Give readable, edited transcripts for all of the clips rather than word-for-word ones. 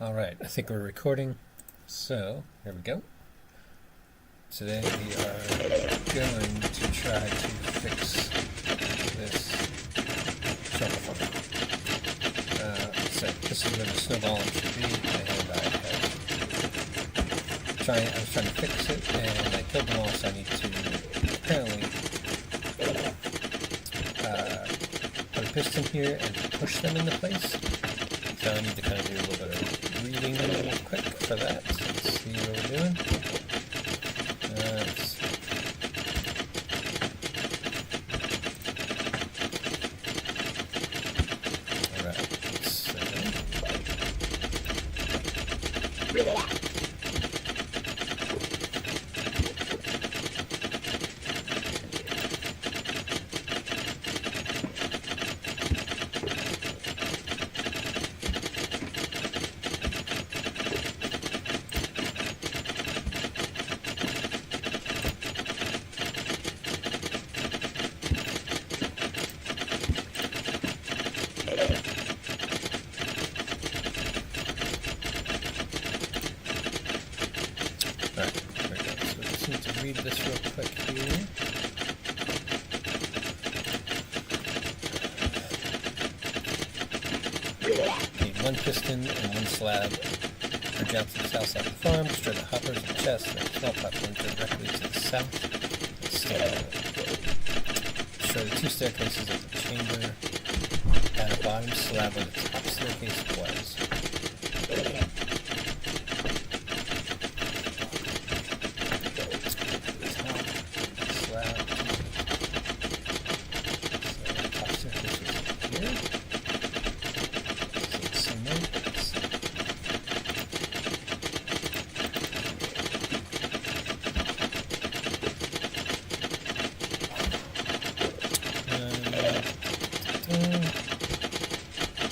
Alright, I think we're recording, so here we go. Today we are going to try to fix this Shulker Farm. So this is where the Snow Golems should be, and I was trying to fix it, and I killed them all, so I need to apparently put a piston here and push them into place. So I need to kind of do a little bit of reading real quick for that. Let's see what we're doing. Let's see. Alright, so read this real quick here. Need one piston and one slab for down to the south side of the farm, destroy the hoppers and chests and a small platform directly to the south. Destroy the two staircases of the chamber. Add a bottom slab where the top staircase was.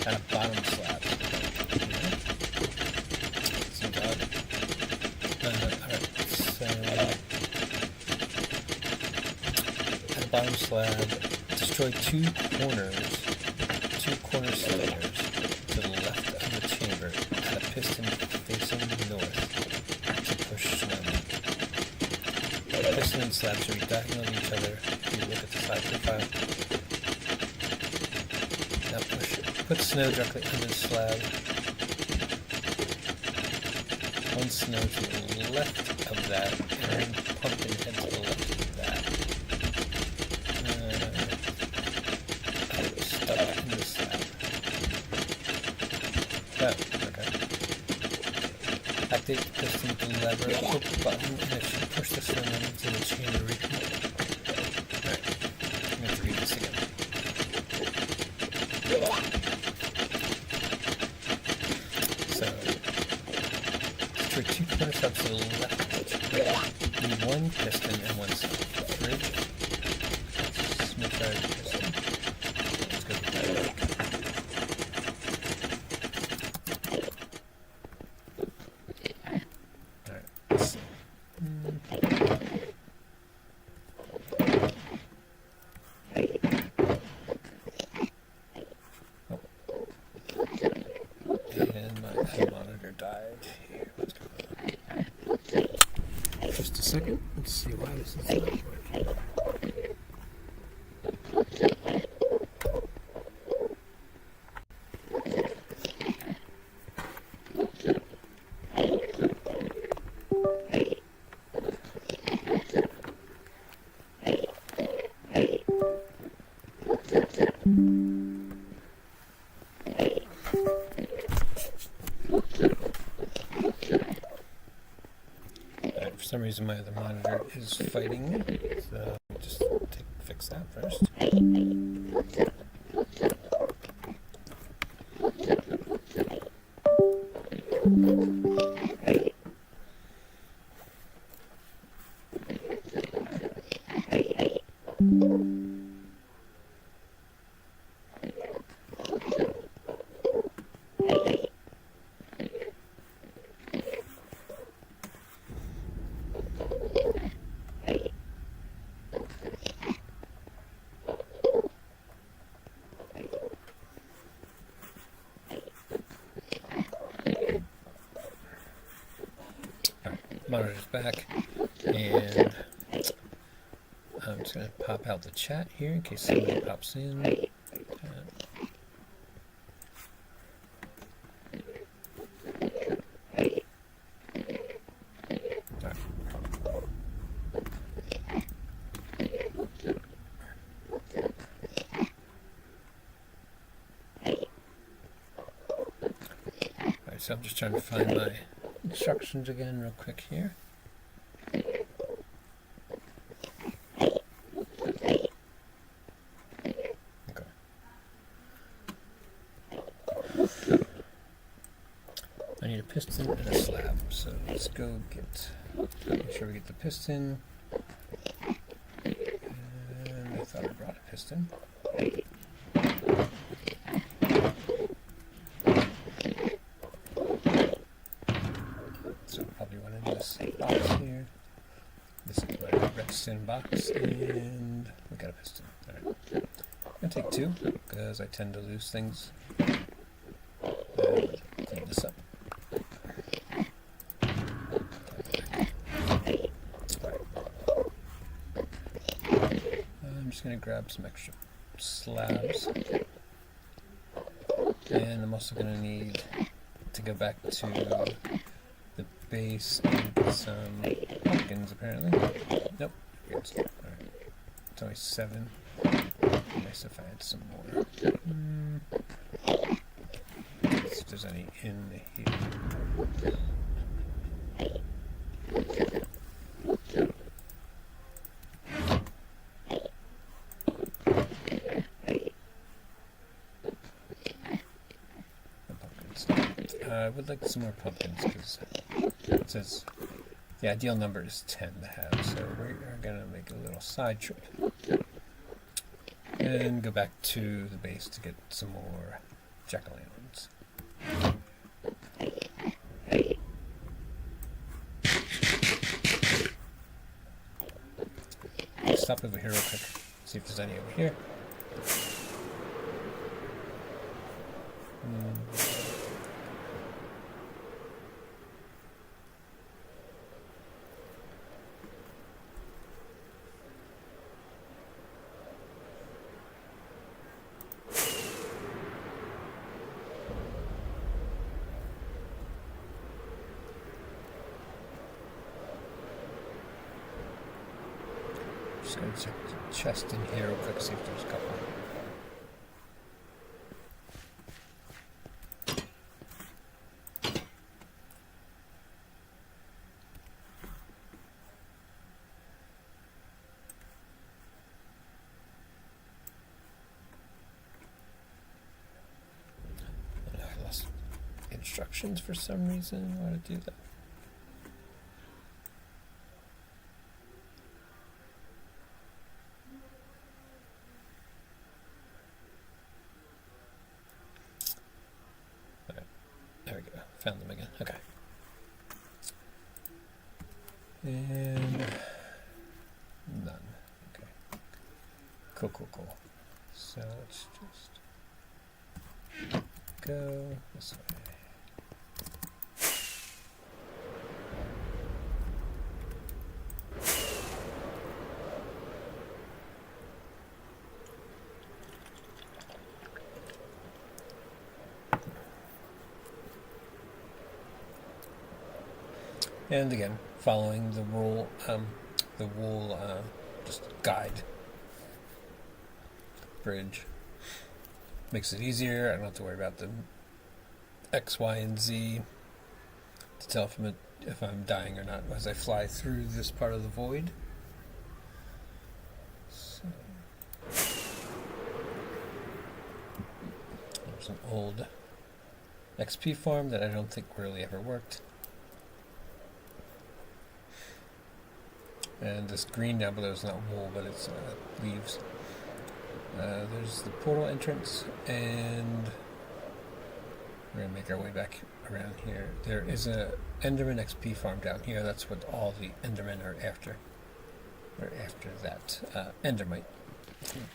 Kind of bottom slab. Seems odd. Alright, so at the bottom slab, destroy two corner stairs to the left of the chamber. Add a piston facing north to push them. The piston and slab should be diagonal to each other if you look at the side profile. Now put snow directly under the slab. One snow to the left of that, and then pump and head to the left of that. Stuck in the slab. Oh, okay. Activate the piston with the lever, flip the button, and it should push the snow into the chamber region. Alright, I'm going to read this again. For two corner slabs to the left, need one piston and one fridge. Smith piston. Let's go with that. Alright, let's see. And my monitor died here. What's going on? Just a second. Let's see why this is not working. For some reason my other monitor is fighting me, so just fix that first. monitor's back, and I'm just going to pop out the chat here in case somebody pops in. So I'm just trying to find my instructions again real quick here. Okay. I need a piston and a slab, so let's go make sure we get the piston. And I thought I brought a piston. Box here. This is my redstone box, and we got a piston. Alright. I'm gonna take two because I tend to lose things. Clean this up. Right. I'm just gonna grab some extra slabs, and I'm also gonna need to go back to the base and get some pumpkins, apparently. Nope. Alright. It's only 7. Nice if I had some more. Let's see if there's any in here. The pumpkins. I would like some more pumpkins because it says the ideal number is 10 to have, so we're going to make a little side trip and go back to the base to get some more jack-o'-lanterns. Stop over here real quick, see if there's any over here. Just going to check the chest in here real quick, see if there's a couple. I lost instructions for some reason how to do that. There we go. Found them again. Okay. And none. Okay. Cool. So let's just go this way. And again, following the wool just guide bridge makes it easier. I don't have to worry about the X, Y, and Z to tell if I'm dying or not as I fly through this part of the void. So, there's an old XP farm that I don't think really ever worked. And this green down below is not wool, but it's leaves. There's the portal entrance, and we're going to make our way back around here. There is a Enderman XP farm down here. That's what all the Endermen are after. They're after that Endermite.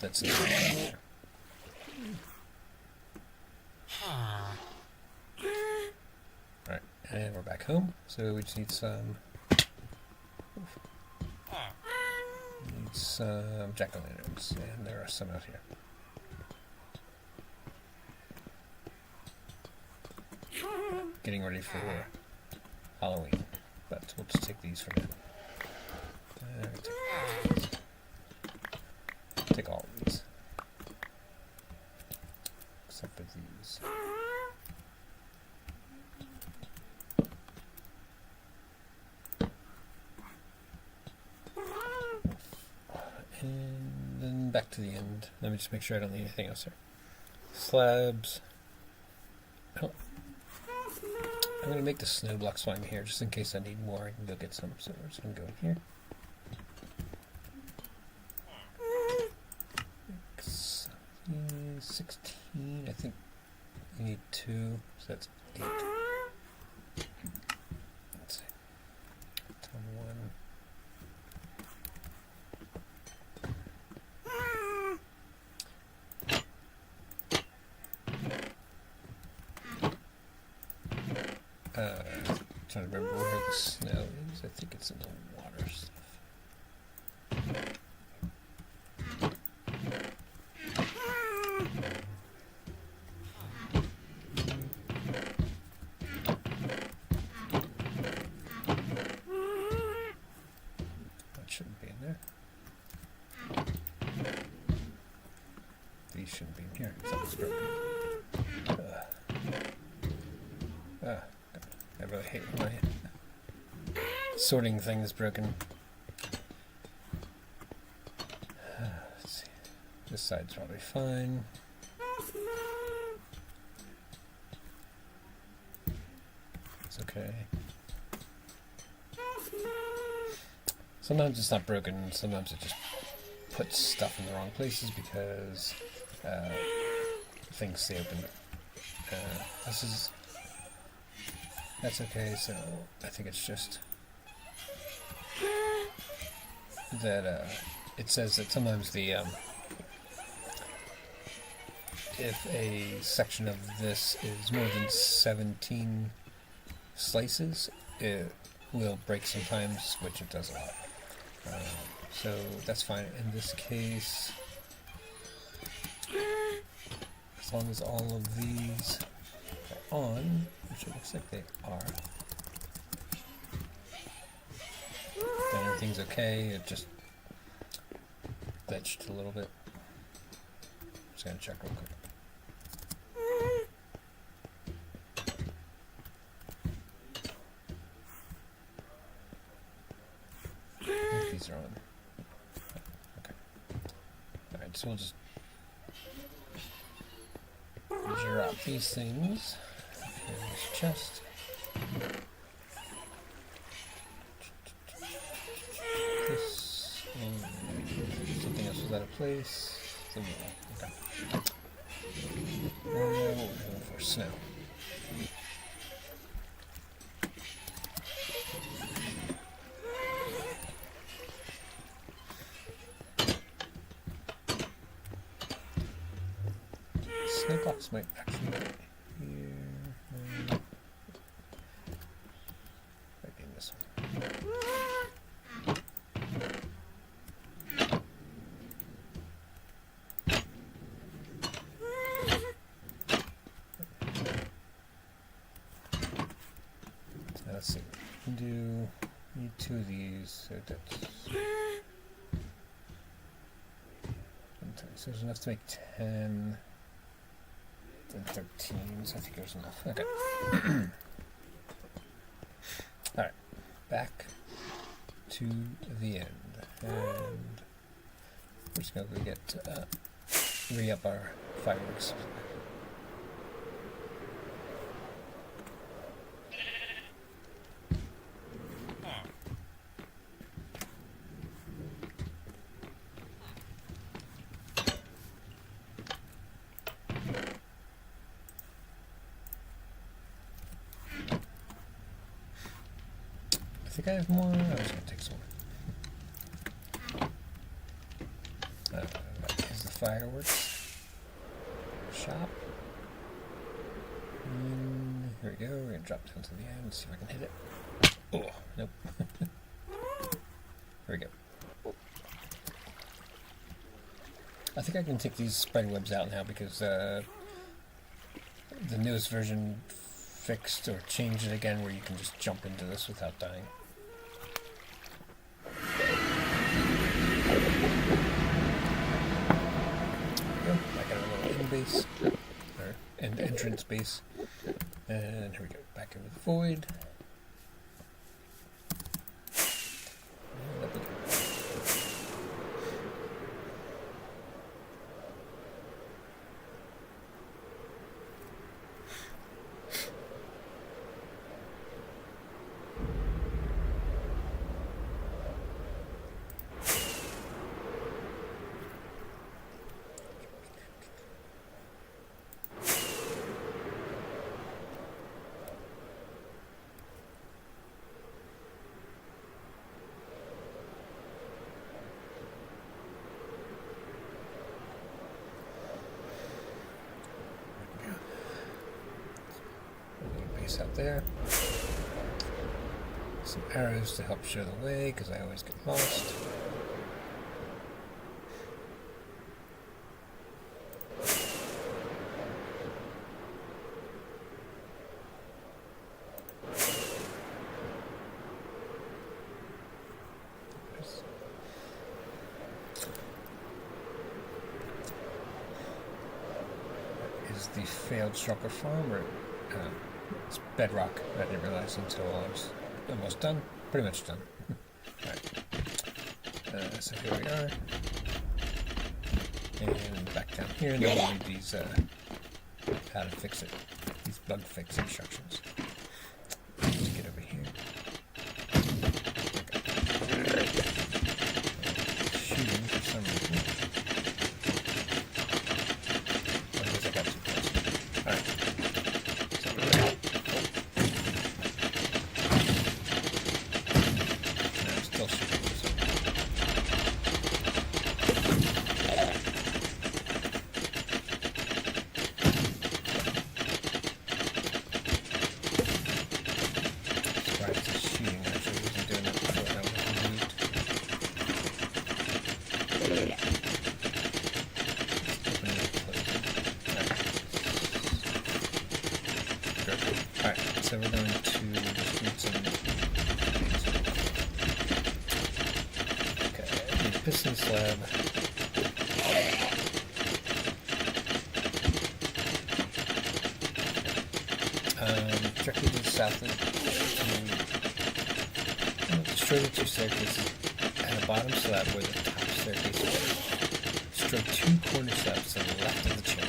That's the one there. Alright, and we're back home. So we just need some some jack-o'-lanterns, and there are some out here. Getting ready for Halloween, but we'll just take these for now. Take all of these, except for these. And then back to the end. Let me just make sure I don't need anything else here. Slabs. Oh. I'm going to make the snow blocks while I'm here, just in case I need more. I can go get some. So we're just going to go in here. 16. I think you need 2, so that's 8. Let's see. Ton 1. Trying to remember where the snow is. I think it's in the water stuff. That shouldn't be in there. These shouldn't be in here. Something's broken. I really hate when my sorting thing is broken. Let's see. This side's probably fine. It's okay. Sometimes it's not broken, sometimes it just puts stuff in the wrong places because things stay open. That's okay, so I think it's just that it says that sometimes the if a section of this is more than 17 slices, it will break sometimes, which it does a lot. So that's fine. In this case, as long as all of these are on, which it looks like they are, then everything's okay. It just glitched a little bit. Just gonna check real quick. I think these are on. Okay. Alright, so we'll just drop these things in this chest. This and something else was out of place. Okay. What we're going for snow. Snow blocks might actually be here. Might be in this one. So let's see. We can need 2 of these. So that's. So there's enough to make 10. And 13, so I think there's enough. Okay. Alright, back to the end. And we're just going to get re-up our fireworks. I think I have more. I was going to take some more. Here's the fireworks shop. And here we go. We're going to drop down to the end. See if I can hit it. Oh, nope. Here we go. I think I can take these spider webs out now because the newest version fixed or changed it again where you can just jump into this without dying. Back at our little base, or entrance base, and here we go, back into the void. And up we go. Out there. Some arrows to help show the way because I always get lost. That is the failed Shulker Farm, or it's bedrock. I didn't realize until I was almost done. Pretty much done. Alright. So here we are. And back down here. And then we'll read these, how to fix it. These bug fix instructions. Let's get over here. Shooting for some reason. I guess I got too close. Alright. So we're going to just read some okay, the piston slab. Directly to the south destroy the two staircases at a bottom slab where the top staircase is. Destroy two corner slabs to the left of the chamber.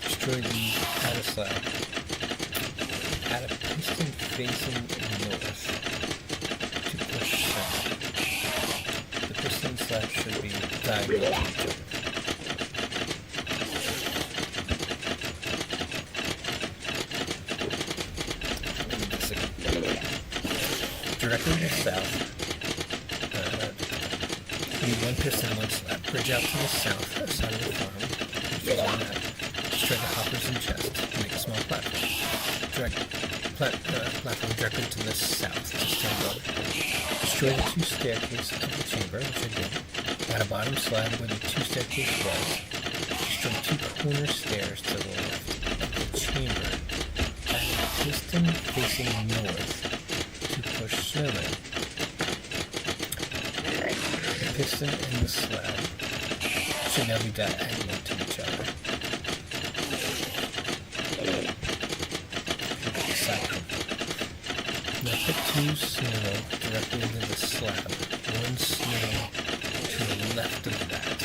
Destroy the outer slab. Add a piston facing north to push south. The piston slab should be diagonal to each other. Directly to the south. Need one piston and one slab. Bridge out to the south side of the farm. Destroy the hoppers and chest. Make a small platform. Platform directly to the south. Just stand above it. Destroy the two staircases of the chamber, which I did. Add a bottom slab where the two staircases was. Destroy two corner stairs to the left of the chamber. Add a piston facing north to push snowmen. The piston and the slab should now be diagonal to each other. Now put two snow directly into the slab. One snow to the left of that.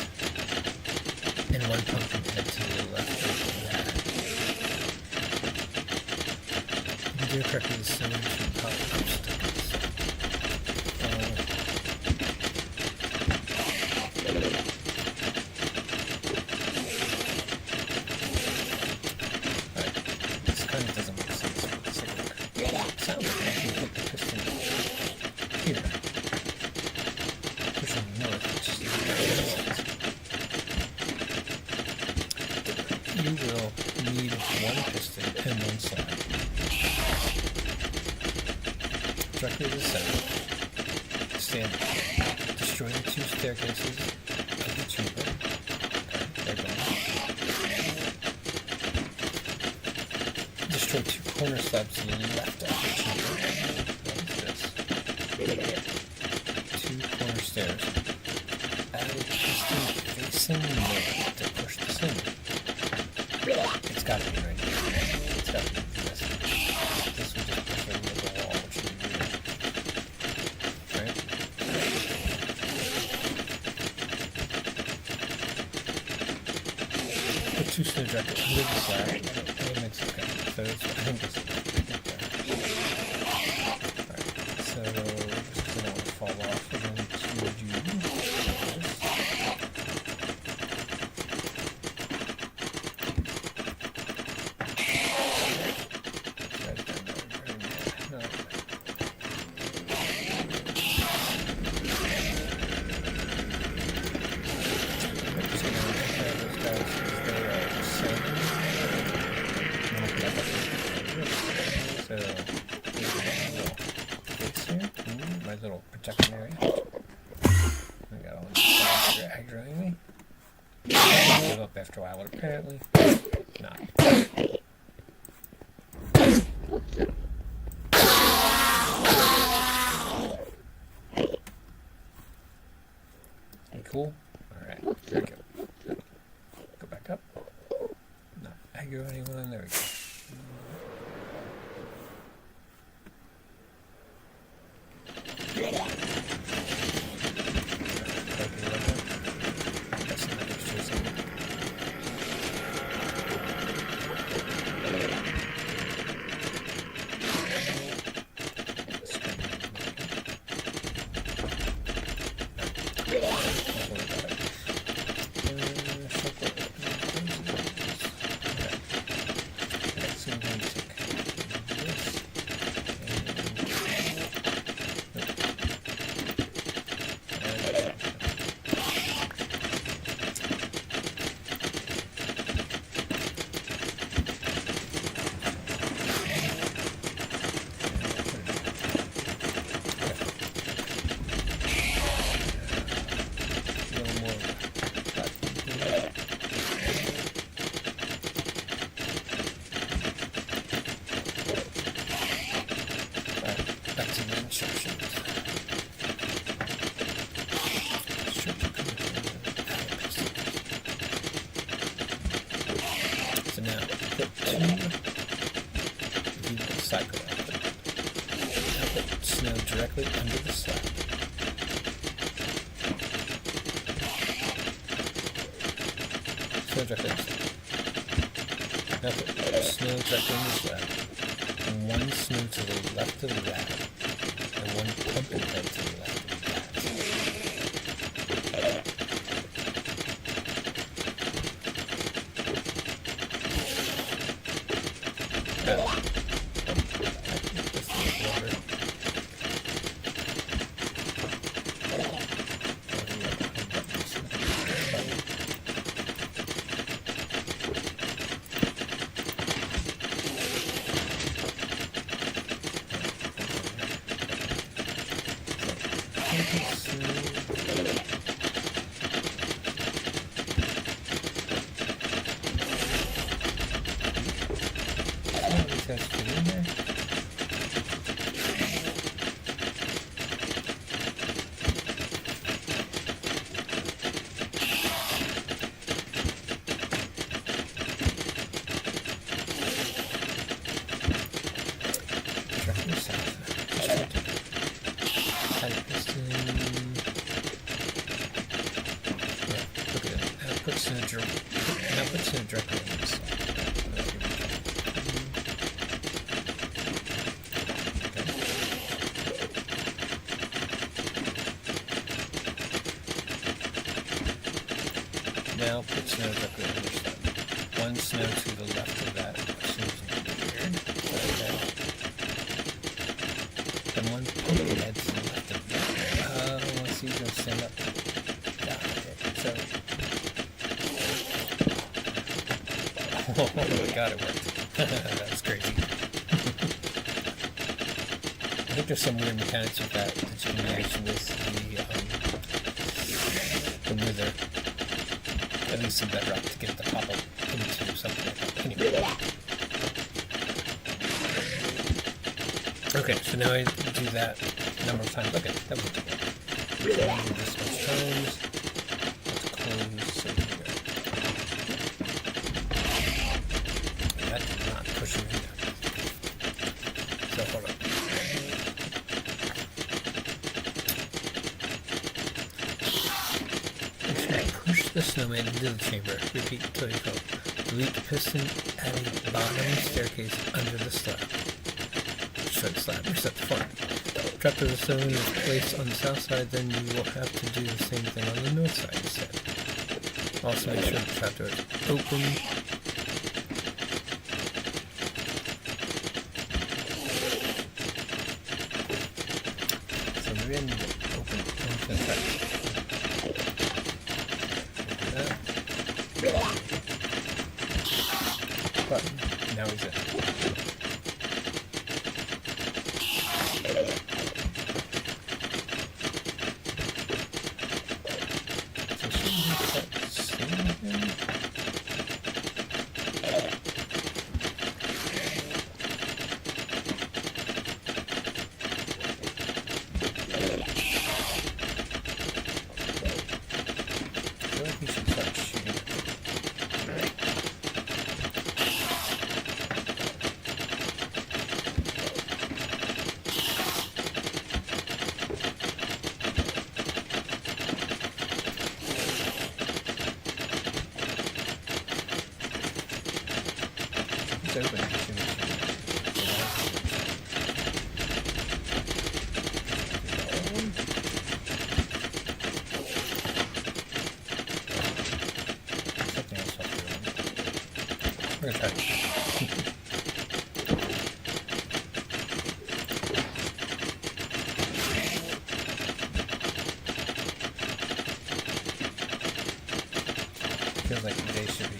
And one pumpkin head to the left of that. If you do it correctly, the center should pop up stickers. Alright, this kind of doesn't make sense. Let's take a look. It sounds like I can put the piston here. Pushing north, which is you will need one piston and one slide. Directly to the center. Stand. Destroy the two staircases of the chamber. Okay, they're gone. Destroy two corner slabs to the left of the chamber. What is this? Two corner stairs. Add a piston facing north to push this in. It's got to be right here. It's got to be this. This would just push over the wall, which would be weird. Right? Put two snow jackets under the slab. That makes it okay. So it's, I think this is right there. Alright, so just because I don't want to fall off, we're going to do this. My little protection area. I got all these guys that are aggroing me. Give up after a while, but apparently not. Cool? Alright, there we go. Go back up. Not aggro anyone, there we go. So now put two cycle output. Now put snow directly under the slab. Snow directly under the slab. Now put snow directly under the slab. And one snow to the left of that. And one pumpkin head to the left of that. That's good in there. Check this out. Tight piston. directly on this side. Now put snow directly on your side. One snow to the left of that, which seems weird. Okay. Then one head to the left of that. Once these are stand up. Got it. So. Oh my god, it worked. That was crazy. I think there's some weird mechanics with that you can use with the wither. At least in Bedrock to get it to pop up into something like that. Anyway. Okay, so now I do that a number of times. Okay, that would be good. So I do this much times. Let's close. So here we go. That did not push me either. So hold on. Push the snowman into the chamber. Repeat until you fill. Delete the piston at a bottom staircase under the slab. Reset the slab. Reset the farm. Trap of the stone is placed on the south side, then you will have to do the same thing on the north side instead. Also make sure the trapdoor is open. So maybe I need to open into the side. Button. Now he's in. So should we start seeing him? I feel like we should start shooting. Open. Something else up here. We're gonna try. Feels like they should be.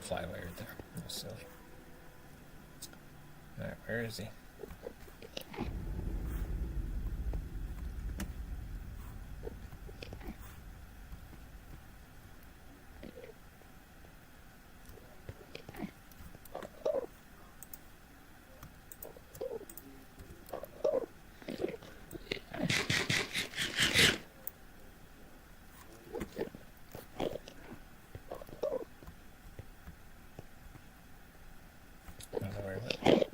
Fly away right there. That's silly. Alright, where is he? I don't know where he went.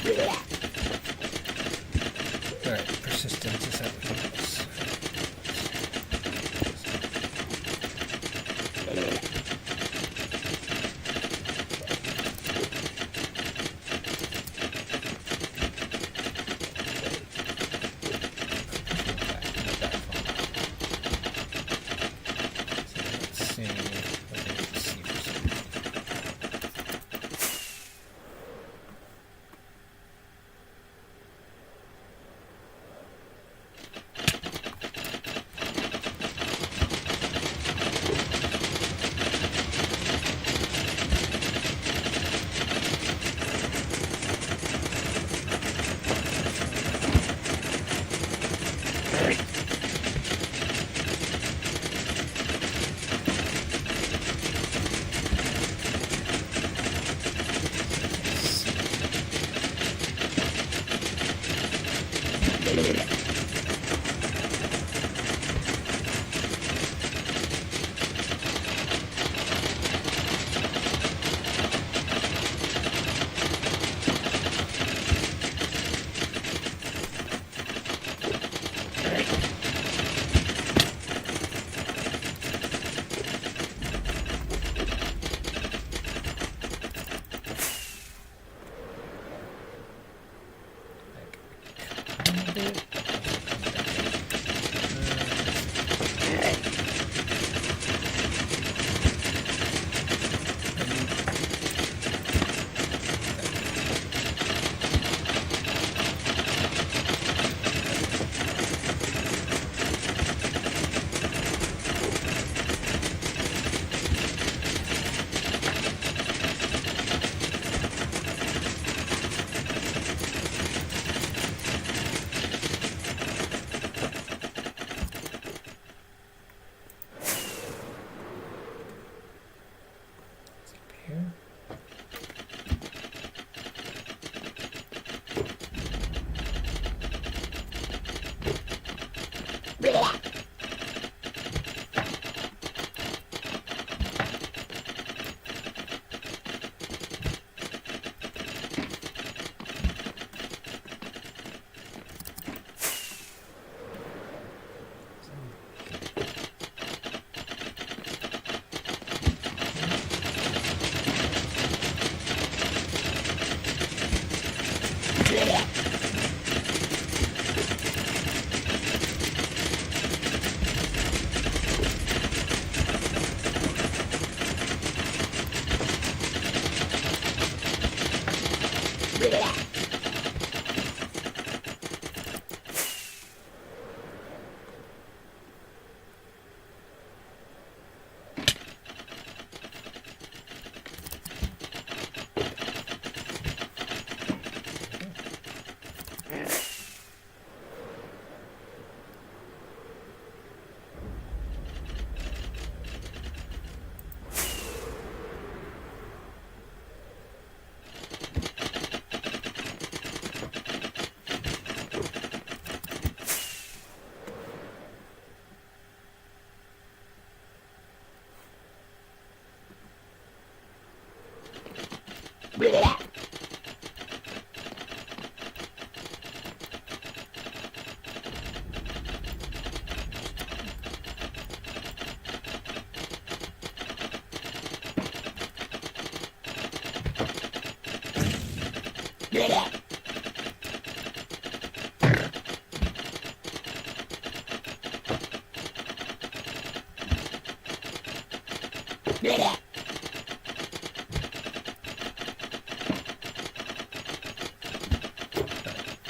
Alright, persistence is everything else.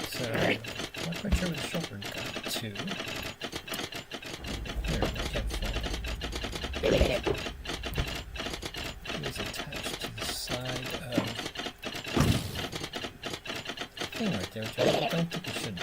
So, not quite sure what the Shulker got to. There, I can't find it. It is attached to the side of the thing right there, which I don't think it should be.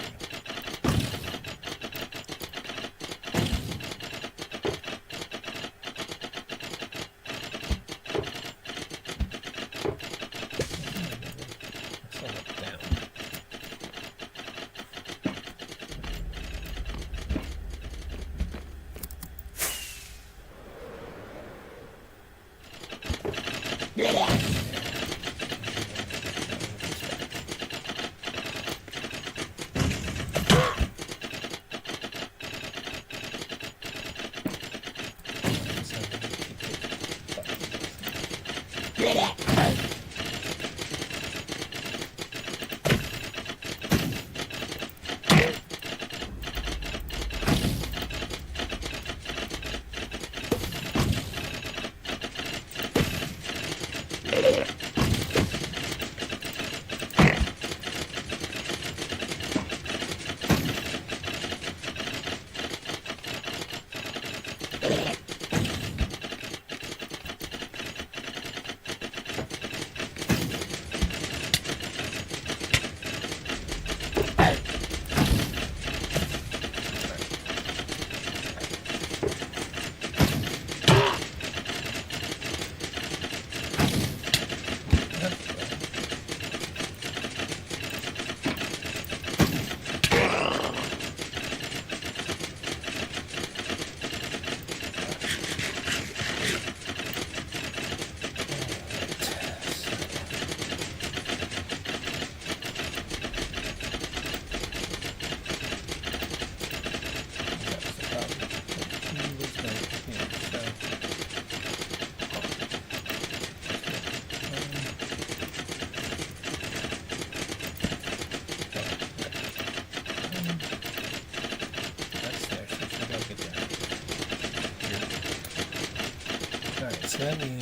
So that means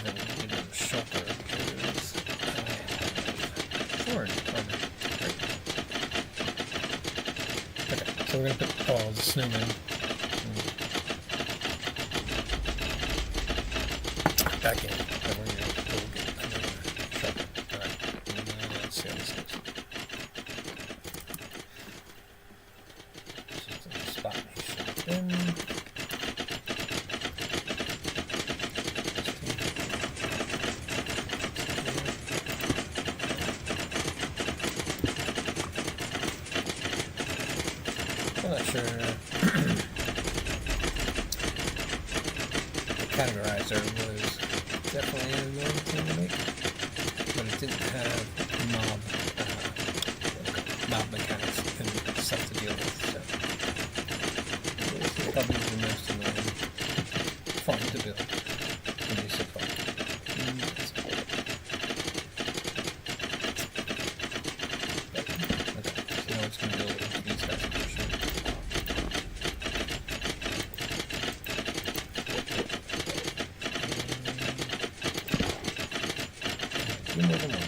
that we need a shulker because sword armor. Great. Okay, so we're going to put all the snowmen back in. Then we're going to go get another shulker. Alright, let's see how this goes. This is the spot he should have been. I'm not sure the categorizer was definitely a really thing to make, but it didn't have mob mechanics and stuff to deal with, so this is probably the most annoying fun to build for me so far. Okay, so now it's going to build into these guys for sure. More than one.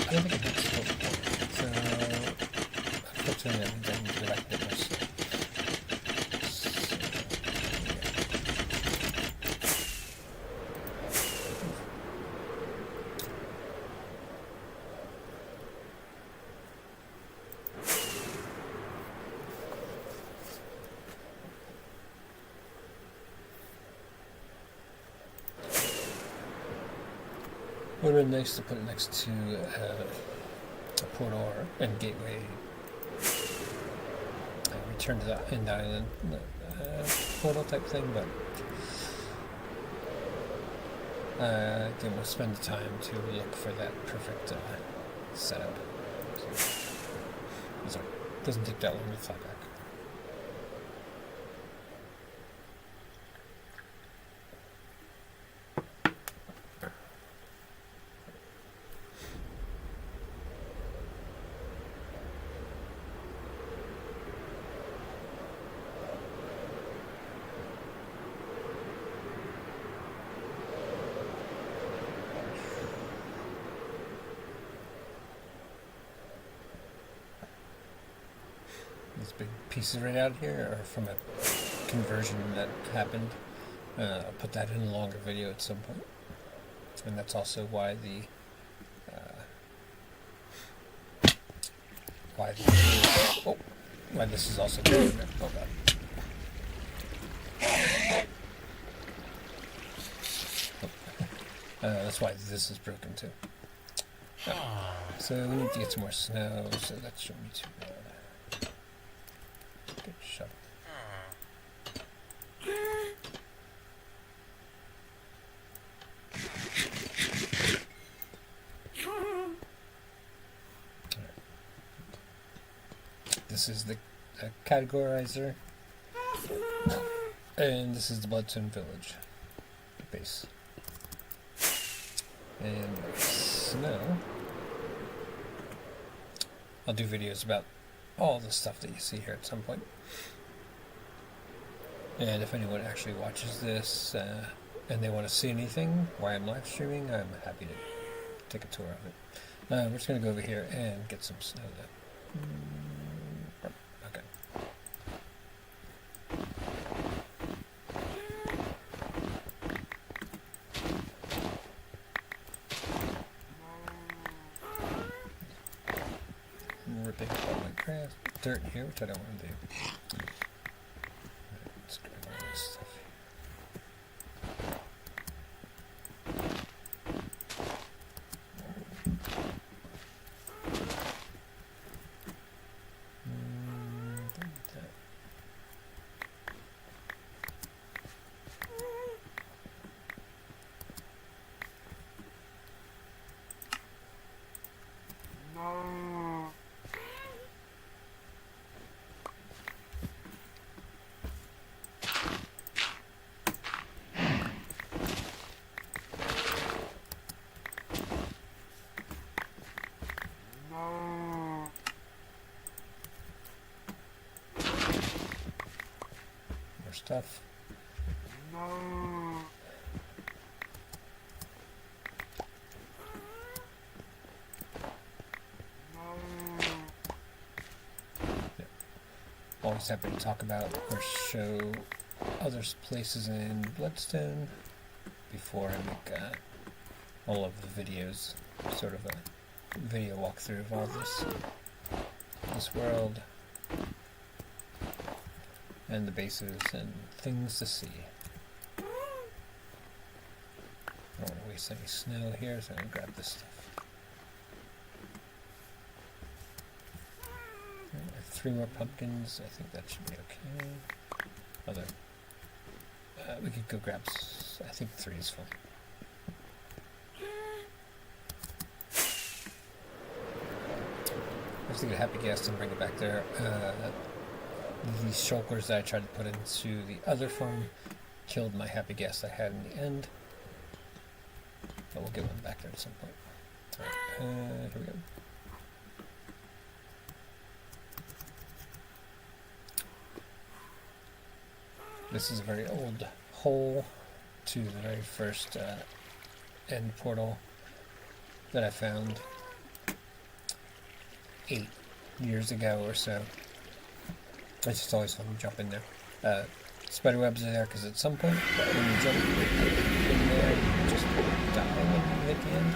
I don't think it hits full point, so unfortunately I think I need to go back and get my stuff. Would have been nice to put it next to a portal or and gateway. Return to the end island portal type thing, but didn't want to spend the time to look for that perfect setup. So, it doesn't take that long to fly back. These big pieces right out here are from a conversion that happened. I'll put that in a longer video at some point. And that's also why why this is also broken. Oh god. That's why this is broken too. So we need to get some more snow, so that shouldn't be too bad. Good shot. This is the categorizer, and this is the Bloodstone Village base. And snow, I'll do videos about all the stuff that you see here at some point. And if anyone actually watches this and they want to see anything while I'm live streaming, I'm happy to take a tour of it. We're just going to go over here and get some snow then. Okay. Ripping up all my grass, dirt here, which I don't want to do. Let's grab all this stuff. Stuff. Yeah. Always happy to talk about or show other places in Bloodstone before I make all of the videos, sort of a video walkthrough of all this world. And the bases and things to see. I don't want to waste any snow here, so I'm going to grab this stuff. Right, 3 more pumpkins, I think that should be okay. We could go grab, I think 3 is fine. I was thinking Happy Gas and bring it back there. These shulkers that I tried to put into the other farm killed my Happy Gas I had in the end. But we'll get one back there at some point. Alright, here we go. This is a very old hole to the very first end portal that I found 8 years ago or so. It's just always fun to jump in there. Spider webs are there because at some point when you jump in there, you just die when you hit the end.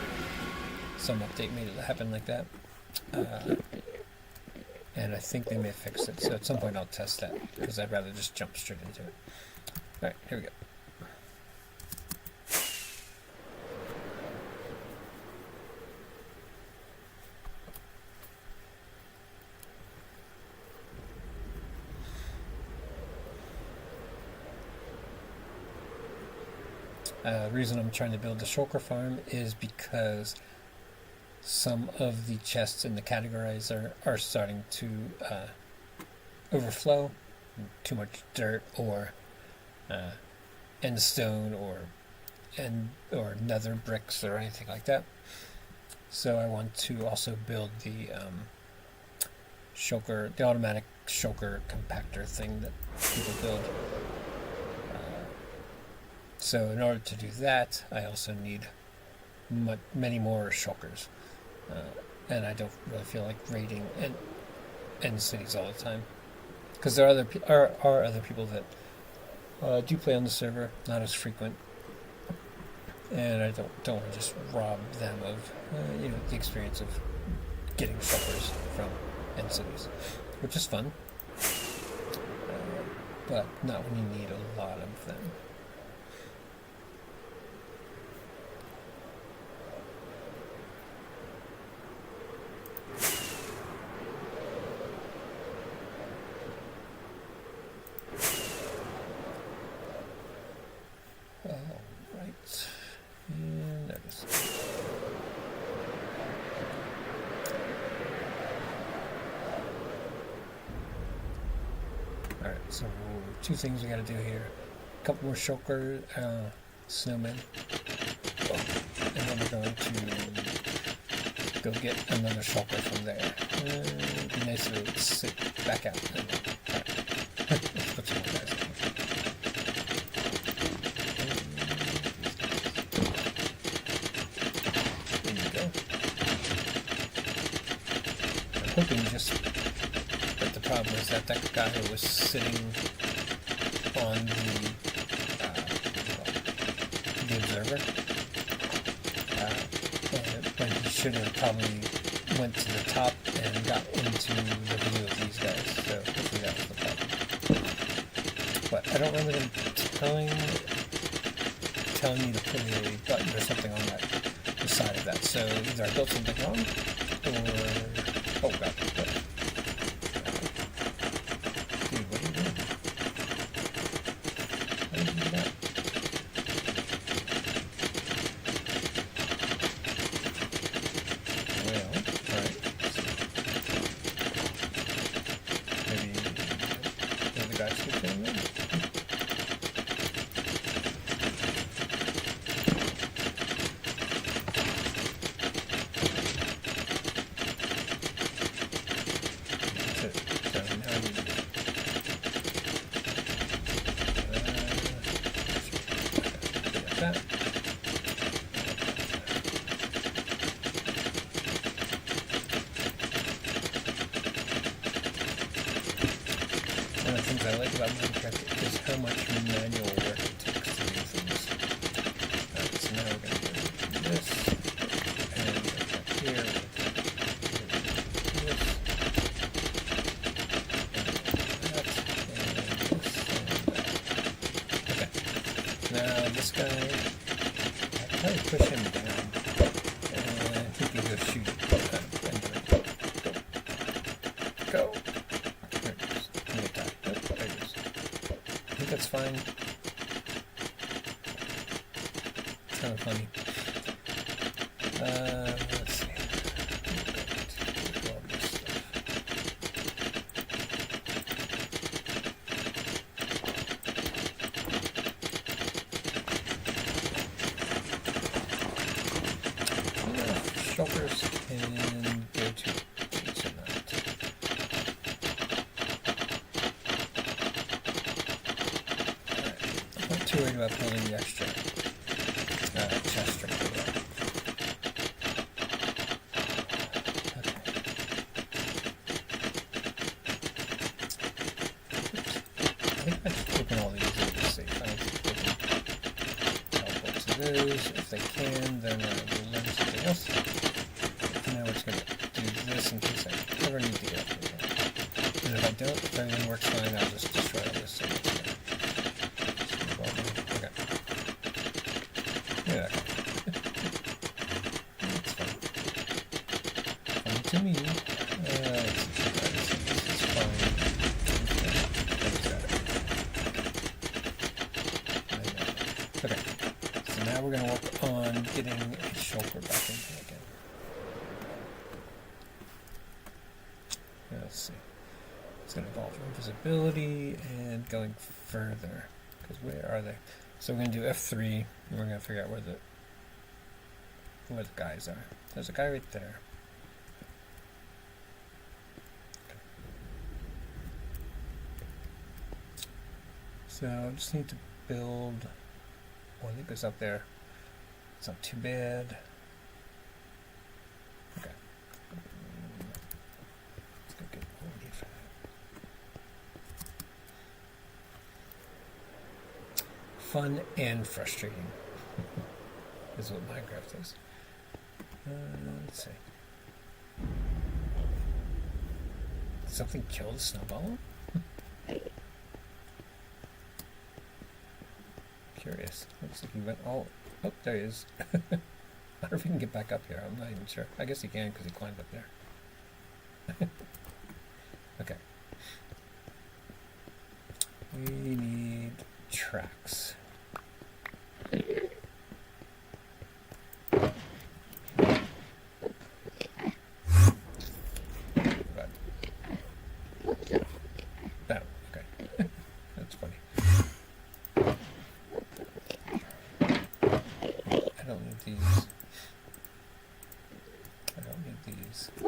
Some update made it happen like that. And I think they may fix it, so at some point I'll test that because I'd rather just jump straight into it. Alright, here we go. The reason I'm trying to build the Shulker Farm is because some of the chests in the categorizer are starting to overflow. Too much dirt or endstone or nether bricks or anything like that. So I want to also build the shulker, the automatic shulker compactor thing that people build. So in order to do that, I also need many more shulkers, and I don't really feel like raiding end cities all the time, because there are other people that do play on the server, not as frequent, and I don't want to just rob them of the experience of getting shulkers from end cities, which is fun, but not when you need a lot of them. Alright, and there it is. Alright, so two things we gotta do here. A couple more shulker snowmen. And then we're going to go get another shulker from there. It'd be nice if it would sit back out. Alright. Let's put some more guys in. Hoping just that the problem is that guy who was sitting on the observer when he should have probably went to the top and got into the view of these guys. So hopefully that was the problem. But I don't remember them telling me to put a button or something on the side of that. So either I built something wrong or... Oh god, what? Dude, what are you doing? How did you do that? Well, alright. Maybe the guy should be in there? One of the things I like about Minecraft is how much manual work it takes to do things. Alright, so now we're going to do this, and back here, this, and that. Okay, now this guy, I can probably push him down, and he can go shoot. Go! That's fine. Kind of funny. Let's see. All this stuff. Shulkers can go to pizza nut. Too worried about building the extra chest right there. Okay. I think I just open all these and be safe. I don't think they can teleport to those. If they can, then we'll learn something else. Now we're just going to do this in case I ever need to get up there. And if I don't, if everything works fine, I'll just destroy all this. Yeah. That's fun. Fun to me. Let's see. This is fine. Okay. So we're going to work on getting a shulker back in here again. Let's see. It's going to involve invisibility and going further. Because where are they? So we're going to do F3, and we're going to figure out where the guys are. There's a guy right there. So I just need to build one that goes up there. It's not too bad. Okay. Let's go get what we need for that. Fun and frustrating is what Minecraft is. Let's see. Did something kill the snow golem? Curious. Looks like he went all... Oh, there he is. I wonder if he can get back up here. I'm not even sure. I guess he can because he climbed up there. Okay. We need tracks. That, okay. That's funny. I don't need these. I don't need these. I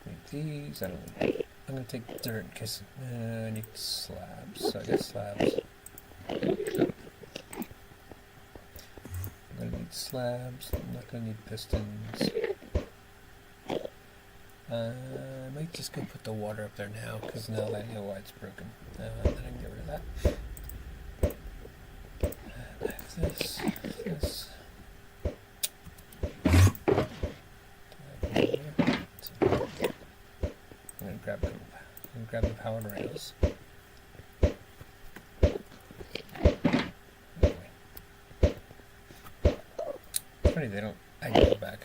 need these. I don't need... I'm going to take dirt because I need slabs. So I get slabs. I'm going to need slabs. I'm not going to need pistons. I might just go put the water up there now, because now that I know why it's broken. Then I can get rid of that. I have this, this. I'm gonna grab the powered rails. It's funny they don't. I can go back.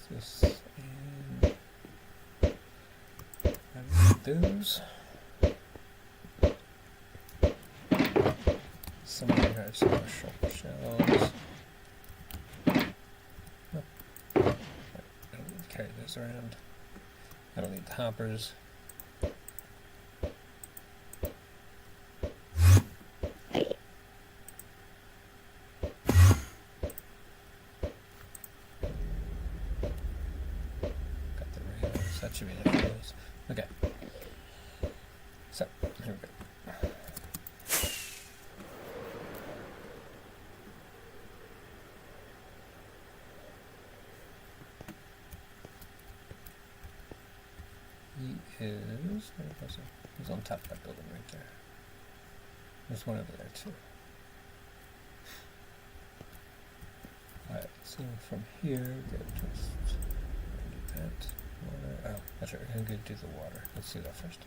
This, and those. Some of them have some more shulker shells. Oh. I don't need to carry those around. I don't need the hoppers. That should be enough for those. Okay. So, here we go. He is... He's on top of that building right there. There's one over there too. Alright, so from here, go just... do that. Water. Oh, that's right. We're going to do the water. Let's do that first.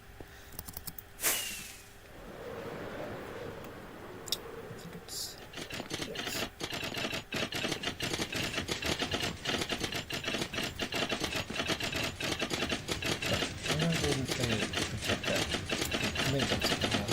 I think it's... Yes. I'm not even trying to protect that. Maybe that's something else.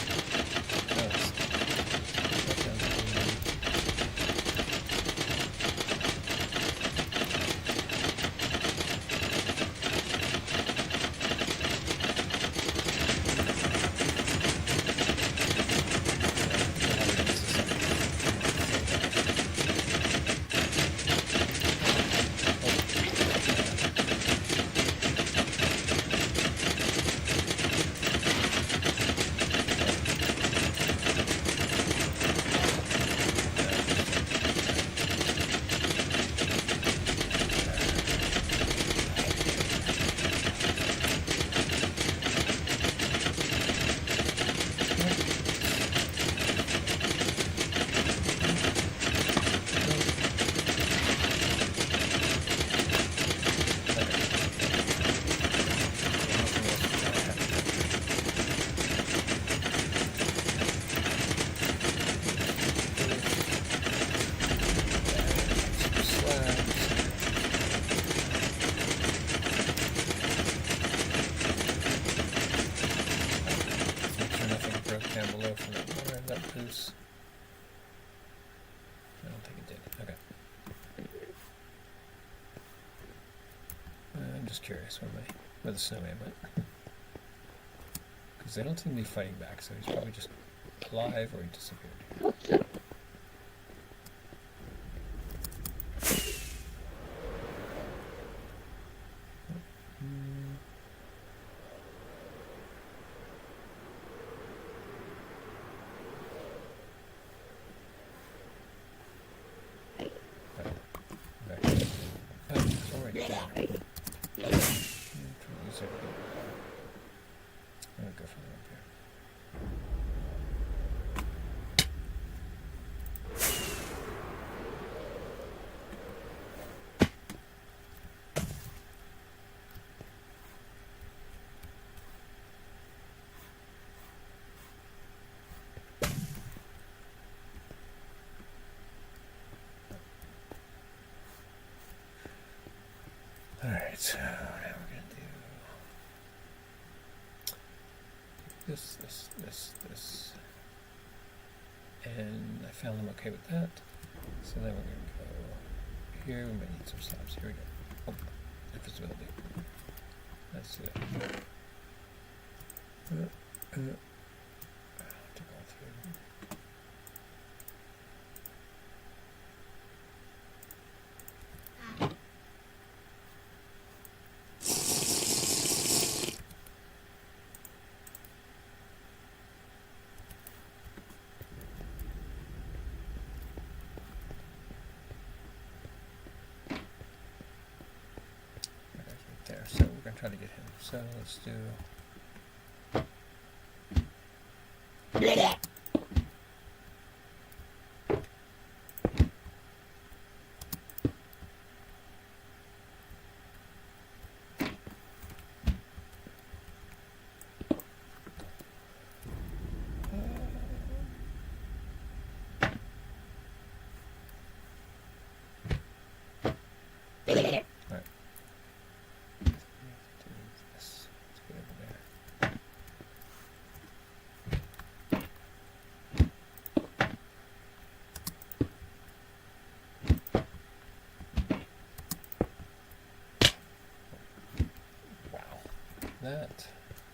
down below from that water that was... I don't think it did. Okay. I'm just curious where the snowman went. Because they don't seem to be fighting back, so he's probably just alive or he disappeared. Alright, so now we're going to do this. And I found them okay with that. So then we're going to go here. We might need some slabs. Here we go. Oh, invisibility. Let's do that. To go through. There, so we're going to try to get him. So let's do...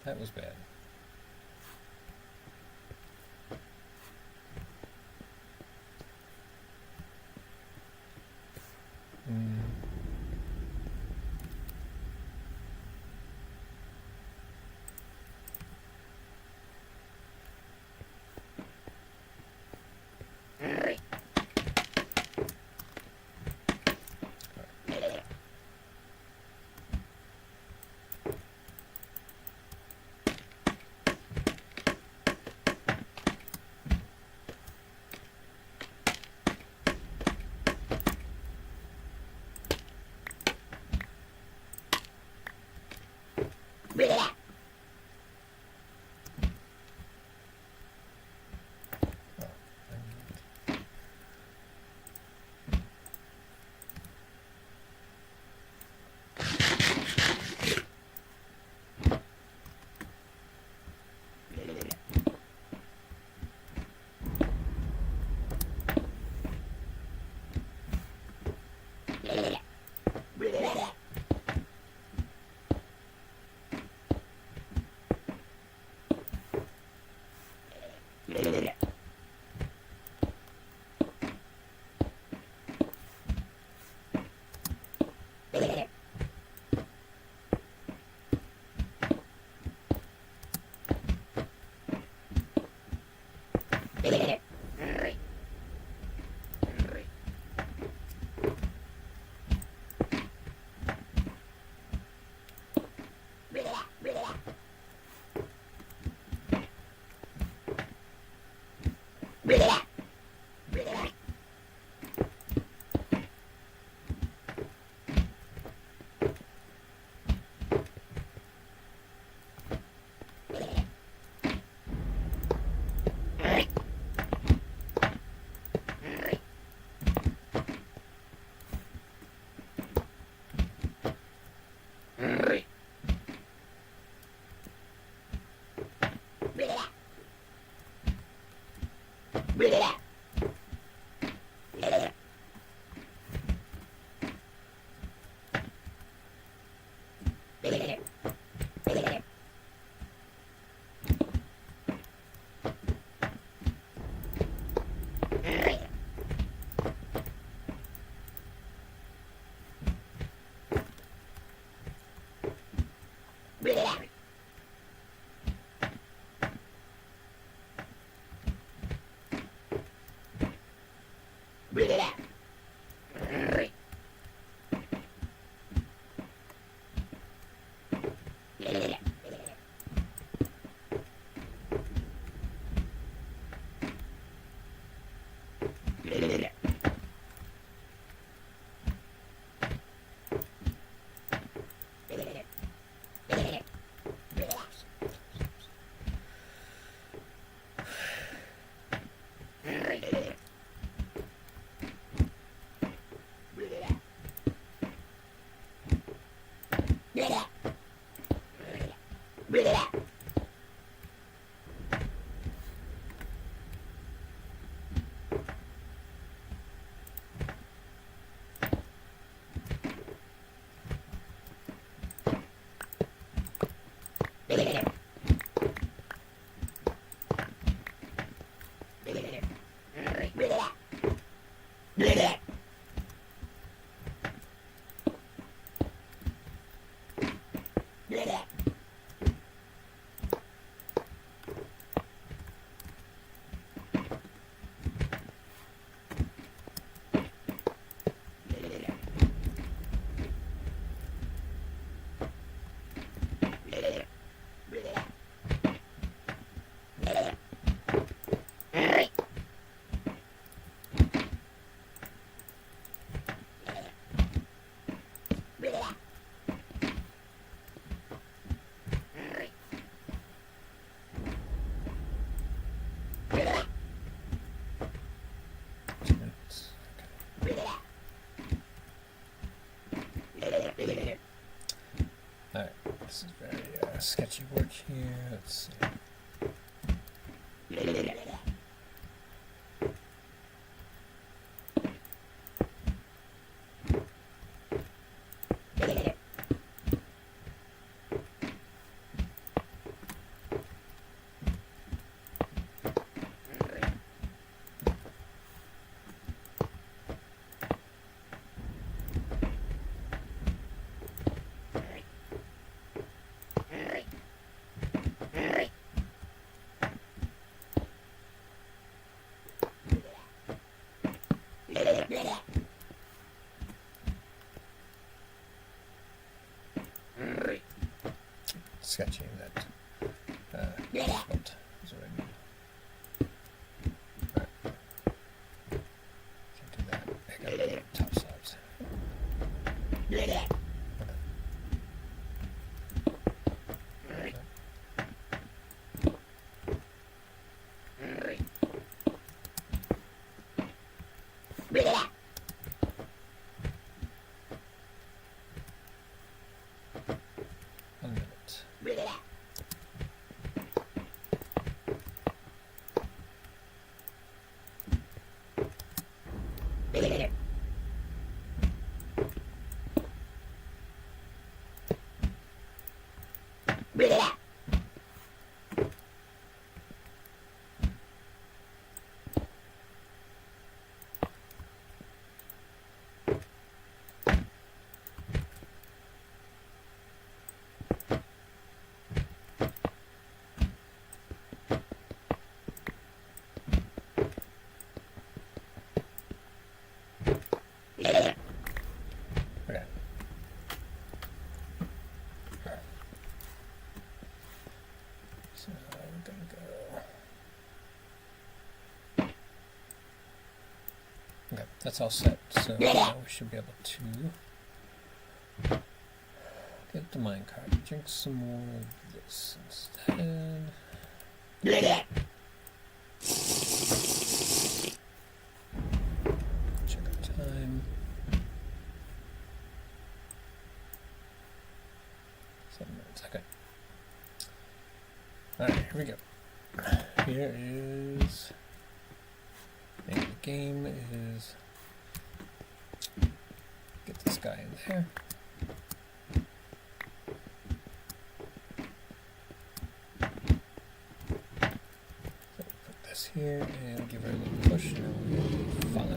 That was bad. Alright, this is very sketchy work here. Let's see. Sketching that felt is what I need. Right. Can't do that. I gotta do top slabs. Okay. Okay, that's all set, so now we should be able to get the minecart. Drink some more of this instead. Check our time. 7 minutes, okay. Alright, here we go. Here is game is get this guy in there. So put this here and give her a little push, and then we'll follow.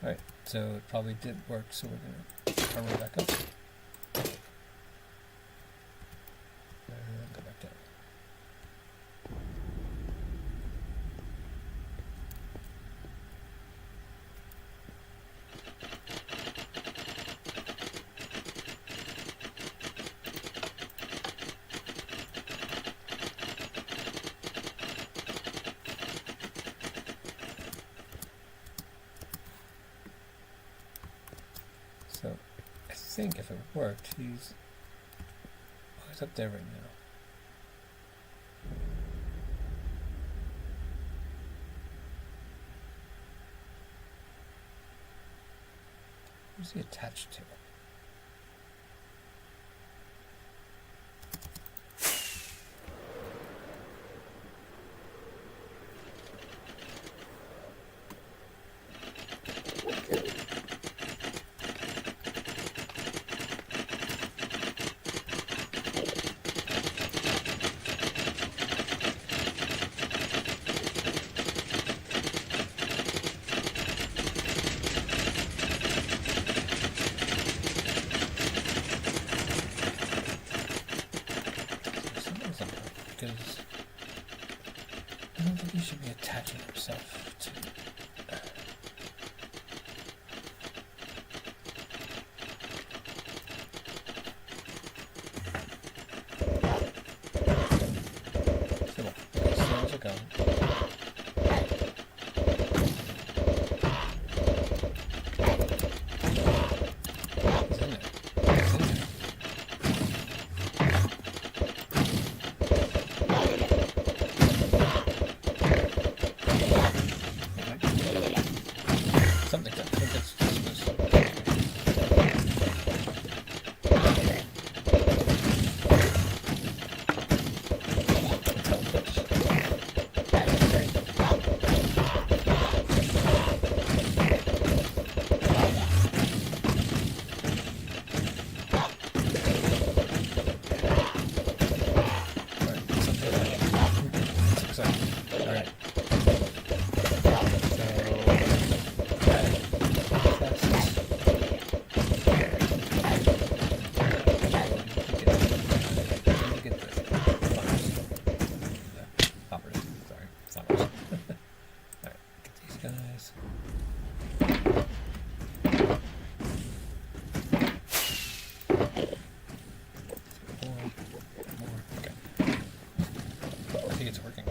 Alright, so it probably did work, so we're going to power back up. And go back down. So, I think if it worked, he's up there right now. Who's he attached to? Because I don't think he should be attaching himself to. So, as soon as it goes. He's in there. He's in there. Something like that. I think that's supposed to. It's working.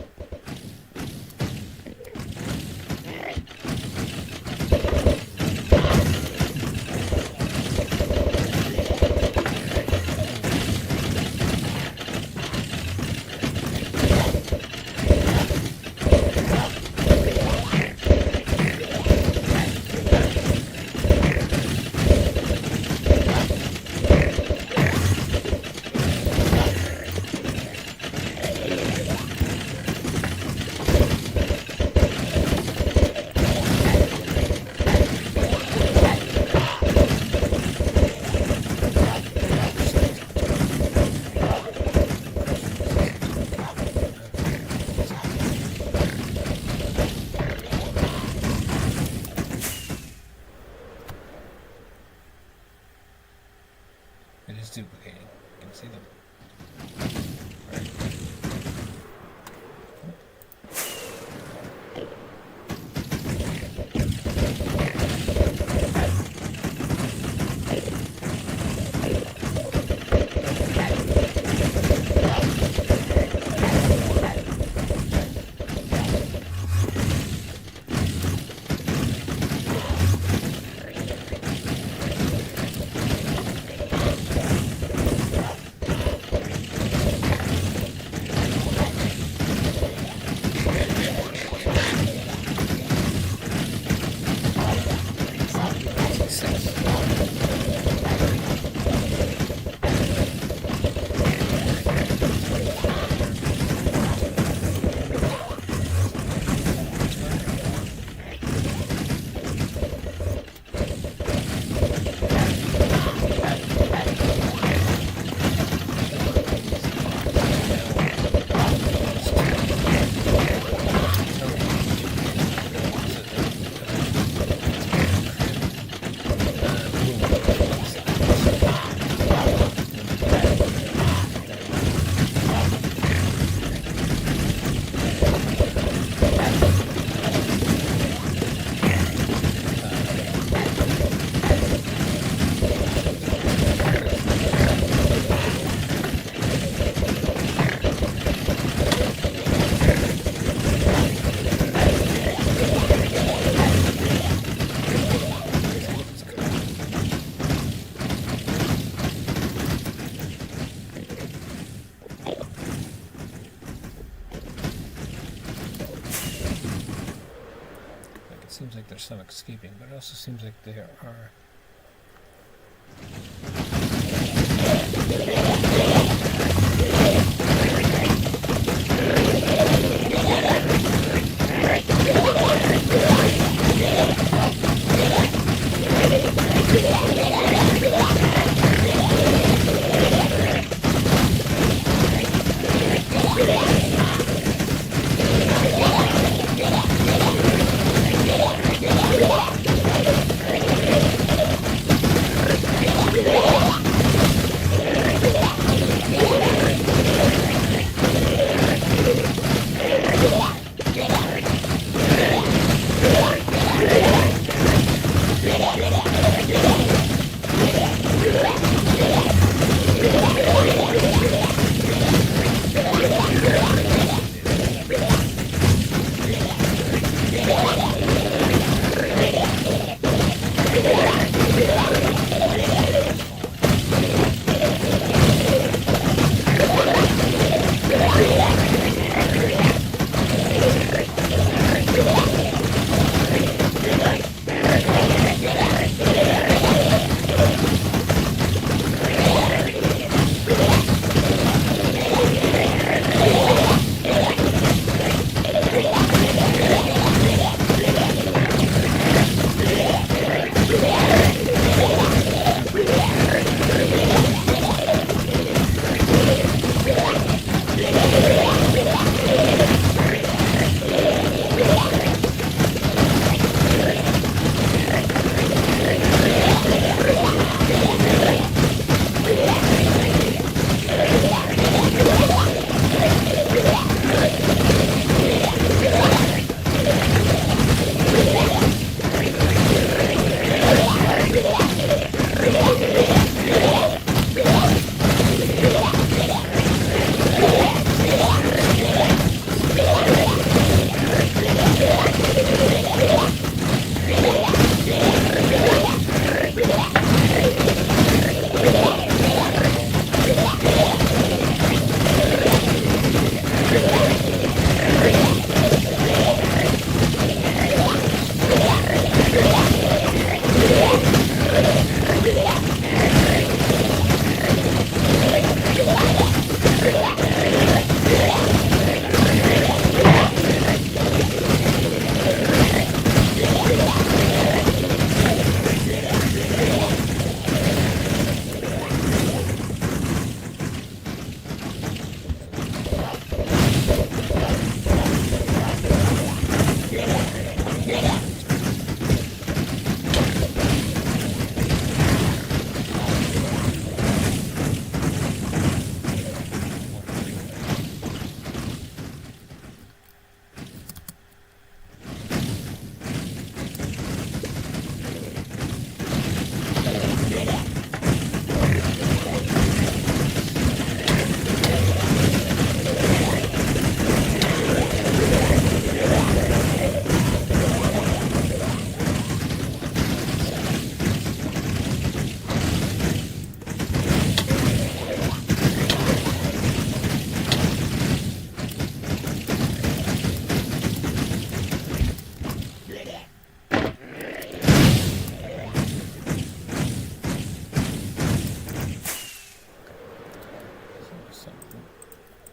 seems like there's some escaping, but it also seems like there are...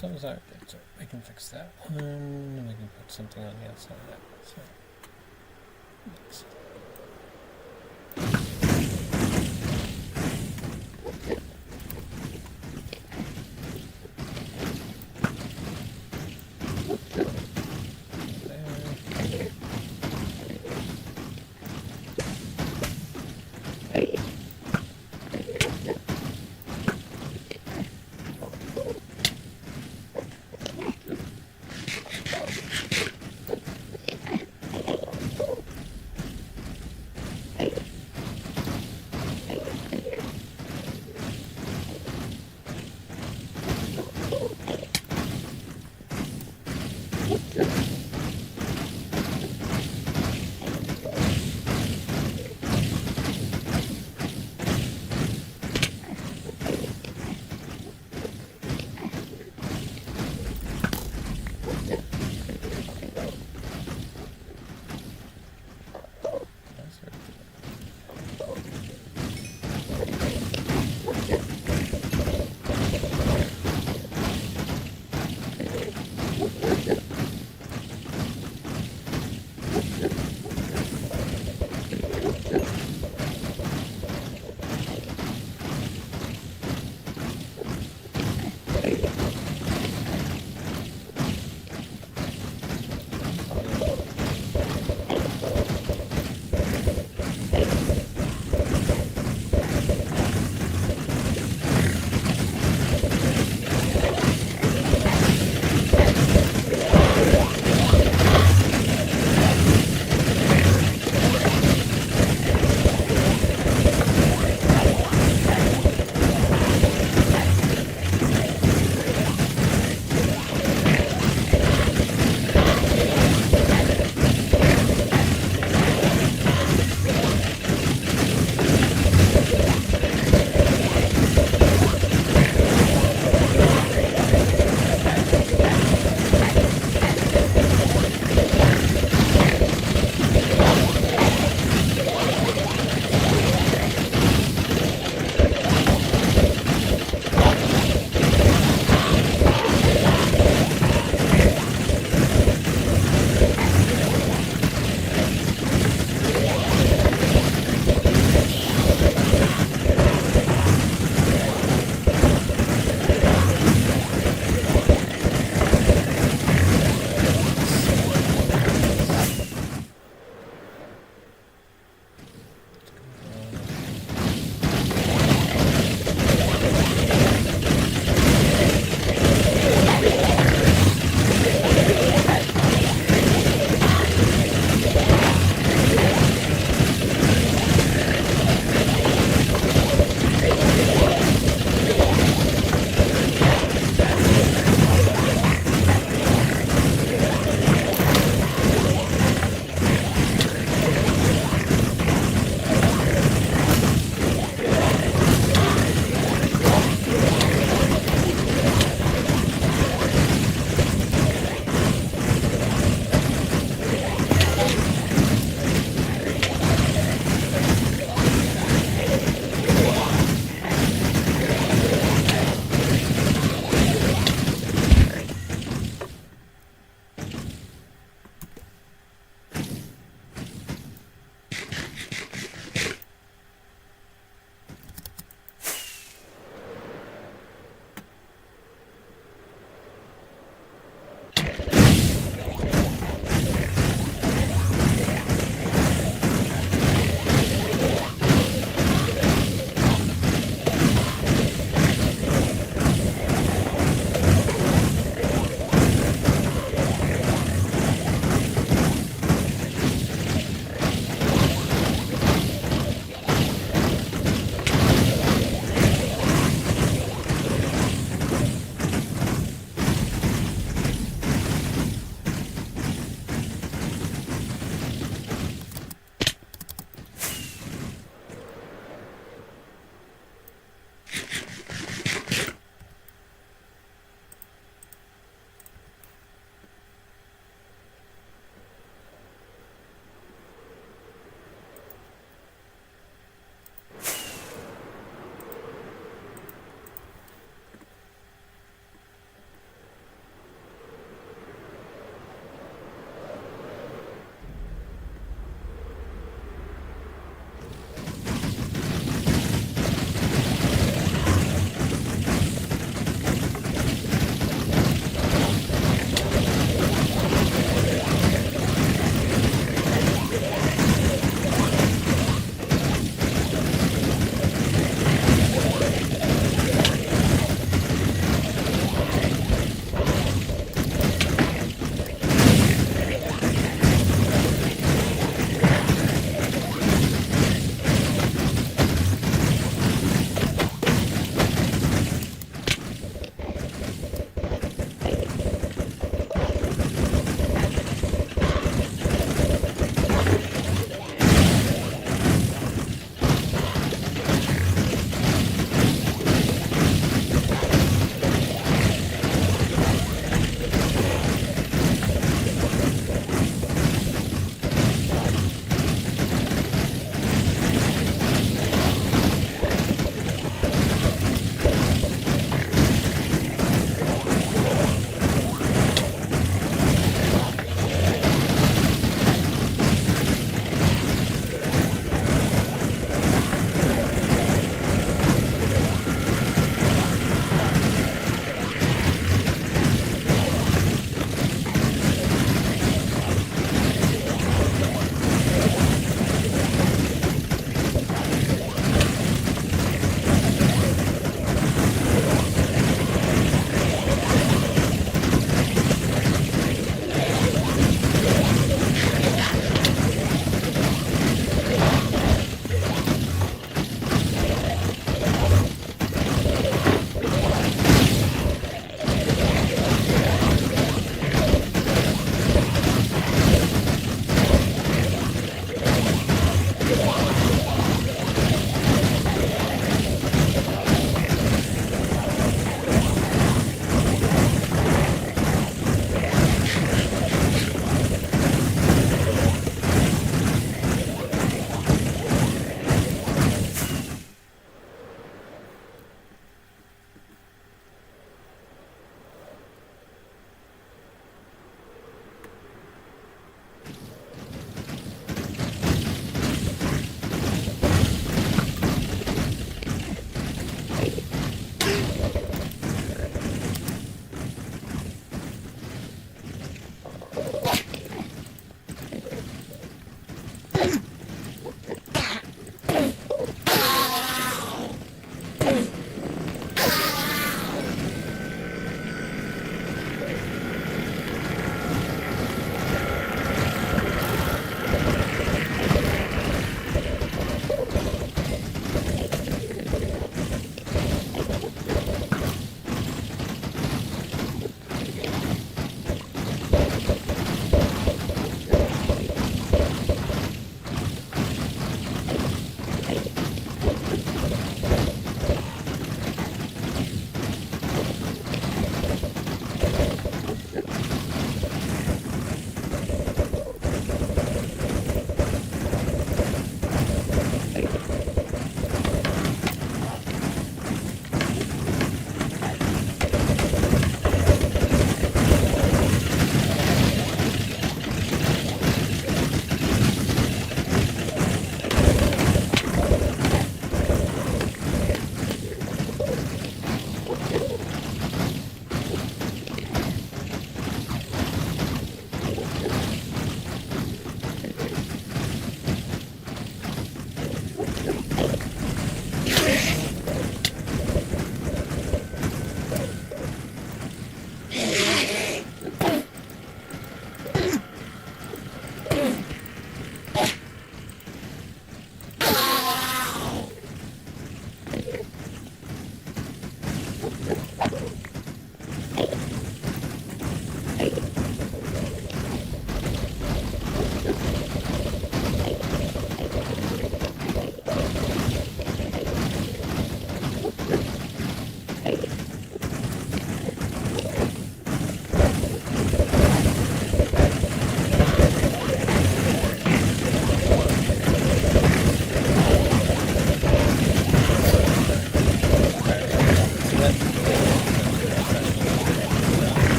Something's not good, so we can fix that one, and we can put something on the outside of that. So, next.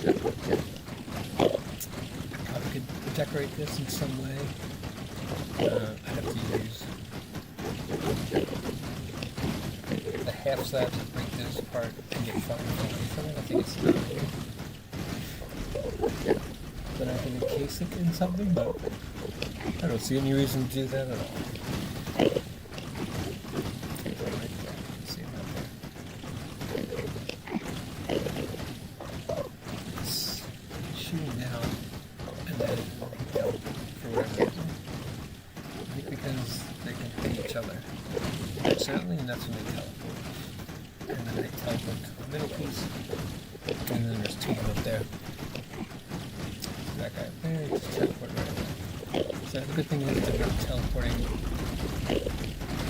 Probably could decorate this in some way. I'd have to use the half slab to break this apart and get far away from it. I think it's not good. Then I can encase it in something, but I don't see any reason to do that at all. Certainly, and that's when they teleport. And then they teleport to the middle piece, and then there's two up there. That guy up there, just teleport right there. So the good thing is they're not teleporting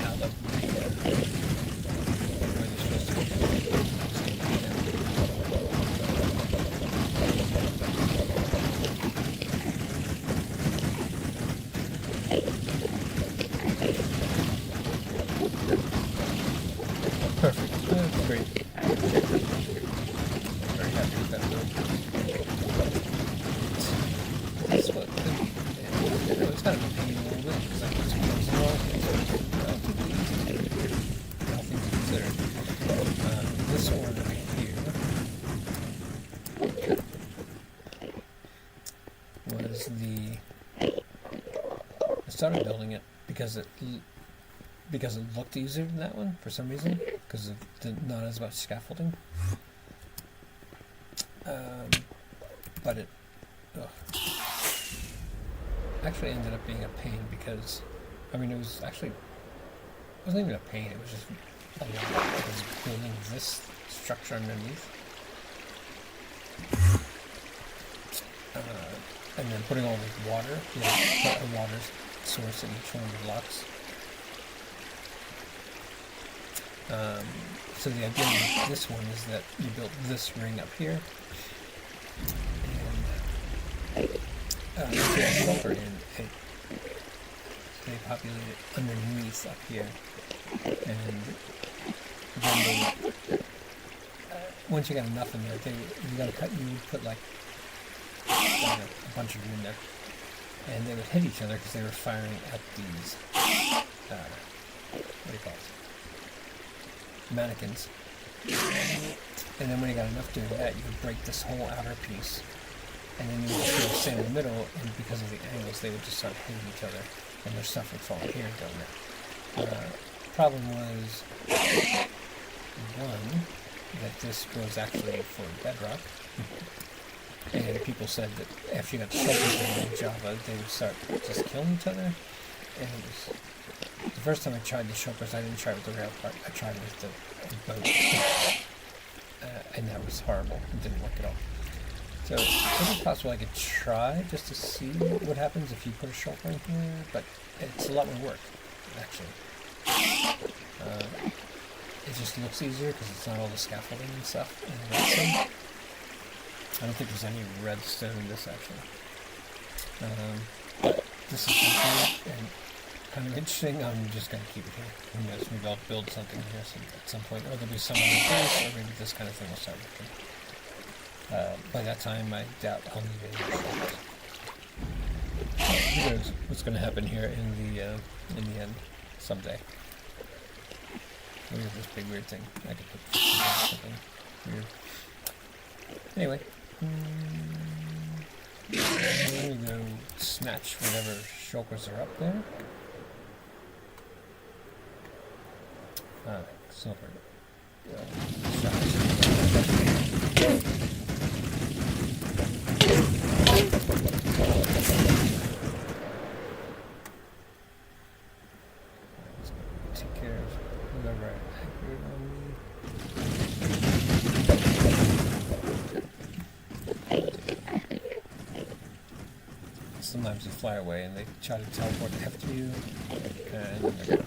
out of where they're supposed to be. Perfect. That's great. Very happy with that build. That's what it's kind of a pain a little bit because I put some things along. It's relatively easy. All things considered. This one right here was I started building it because it looked easier than that one for some reason, because of not as much scaffolding. But it actually ended up being a pain because, I mean, it wasn't even a pain, it was just a lot. It was building this structure underneath. And then putting all this water, put a water source in each one of the blocks. So the idea with this one is that you built this ring up here, and you put a shulker in it. They populate it underneath up here, and then once you got enough in there, you would put like a bunch of them in there, and they would hit each other because they were firing at these what do you call it? Mannequins. And then when you got enough doing that, you would break this whole outer piece, and then you would just stay in the middle, and because of the angles, they would just start hitting each other, and their stuff would fall here and go there. Problem was, one, that this was actually for bedrock, and people said that after you got the shulkers in Java, they would start just killing each other, and it was... The first time I tried the shulkers, I didn't try it with the rail part. I tried it with the boat, and that was horrible. It didn't work at all. So is it possible I could try just to see what happens if you put a shulker in here? But it's a lot more work, actually. It just looks easier because it's not all the scaffolding and stuff. And redstone. I don't think there's any redstone in this actually. But this is something and kind of interesting. I'm just going to keep it here. Who knows? Maybe I'll build something here at some point, or there'll be some other place, or maybe this kind of thing will start working. By that time, I doubt I'll need any shulkers. Who knows what's going to happen here in the end someday. Look at this big weird thing. I could put something weird. Anyway, I'm going to go snatch whatever shulkers are up there. Silver. Take care of whoever I anchored on me. Sometimes they fly away and they try to teleport after you, and then they're gone.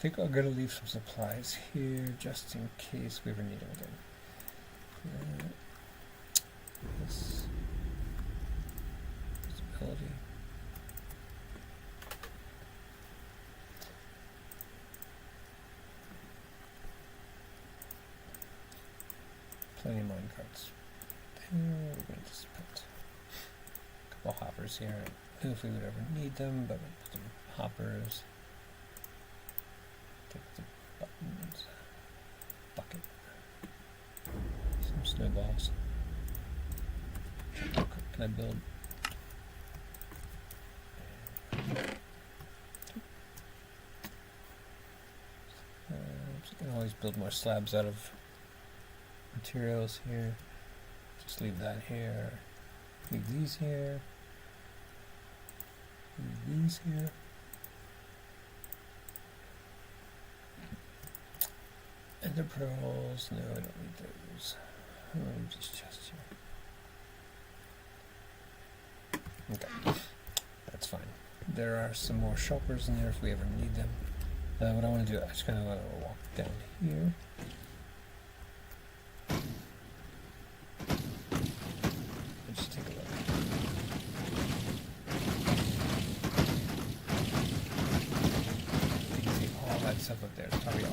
think I'm going to leave some supplies here just in case we ever need them again. This visibility. Plenty of mine carts. There, we're going to just put a couple hoppers here. I don't know if we would ever need them, but we'll put some hoppers. Take the buttons. Bucket. Some snowballs. How quick can I build? So I can always build more slabs out of materials here. Just leave that here. Leave these here. Leave these here. And the pearls, no, I don't need those. Just chests here. Okay, that's fine. There are some more shulkers in there if we ever need them. What I want to do, I just kind of want to walk down here. And just take a look. You can see all that stuff up there. It's probably all.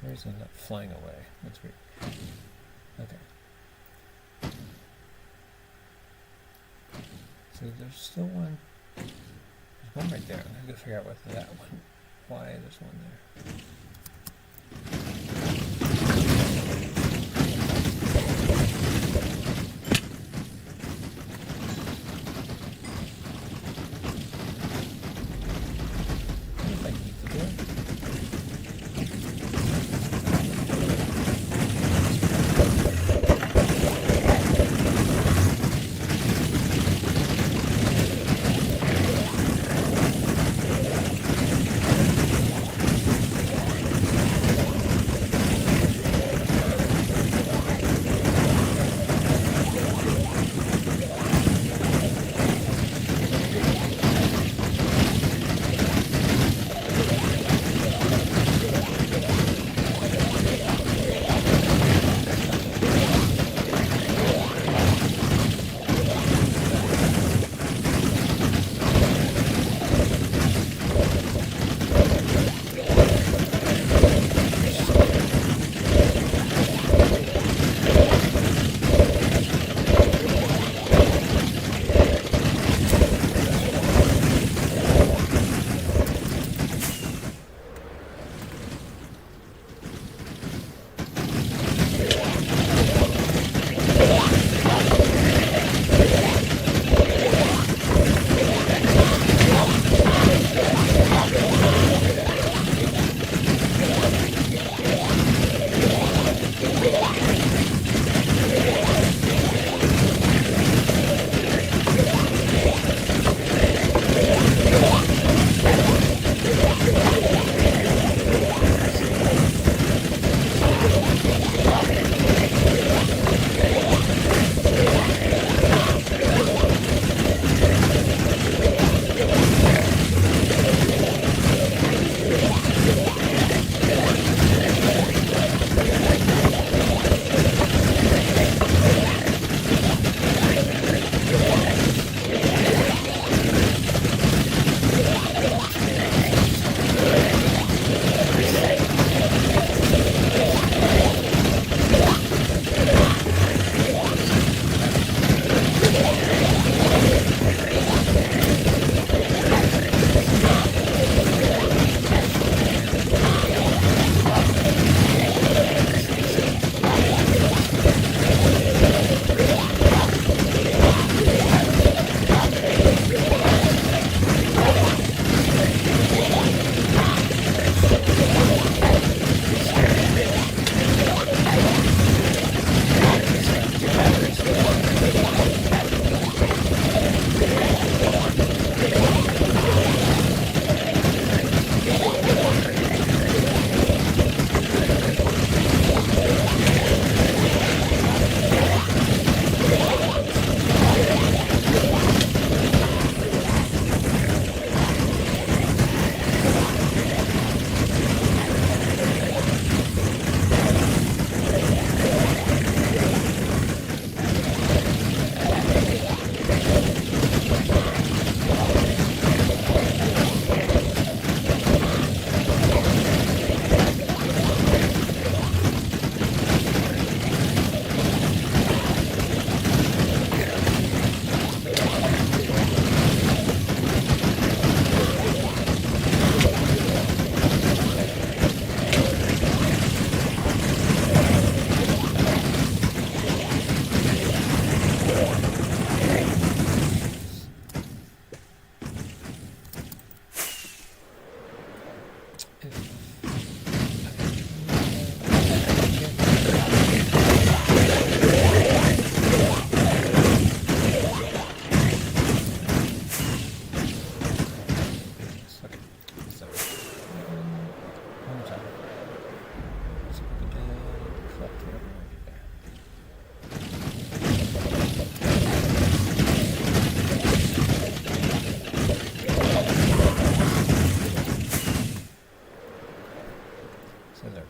It's not flying away. That's weird. Okay. So there's still one. There's one right there. I'm gonna figure out what that one. Why there's one there.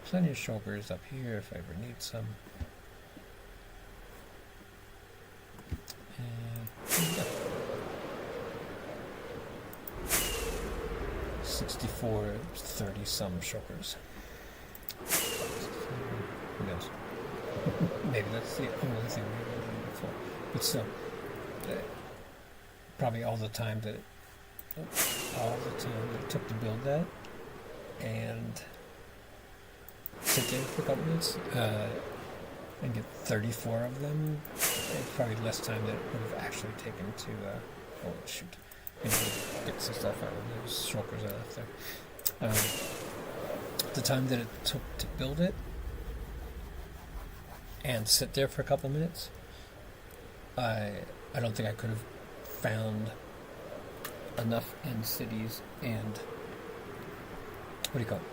plenty of shulkers up here if I ever need some. And there we go. 64, 30 some shulkers. Who knows? Maybe that's the only thing we were looking for. But still, probably all the time that it took to build that and sit there for a couple minutes and get 34 of them, it's probably less time than it would have actually taken to oh shoot, get some stuff out of those shulkers I left there. The time that it took to build it and sit there for a couple minutes, I don't think I could have found enough end cities and what do you call it?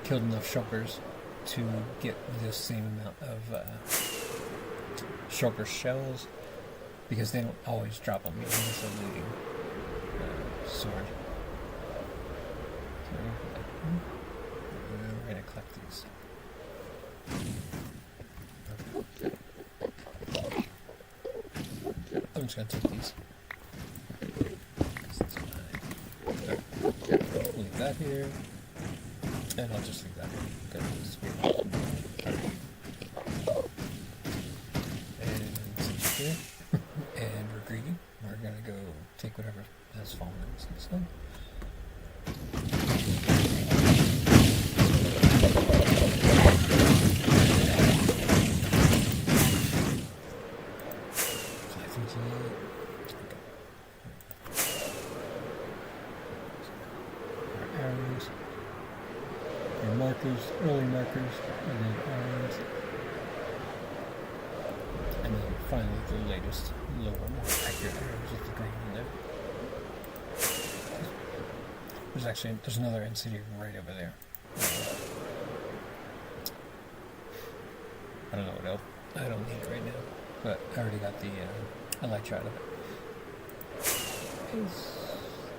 Killed enough shulkers to get the same amount of shulker shells, because they don't always drop on me unless I'm looting sword. So, we're going to collect these. I'm just going to take these. I'll leave that here. And I'll just leave that here. And since you're here, and we're greedy, we're going to go take whatever has fallen since then. Early markers, and then arms, and then finally the latest, lower, more accurate arrows with the green in there. There's another end city right over there. I don't know what else. I don't need it right now, but I already got the elytra out of it.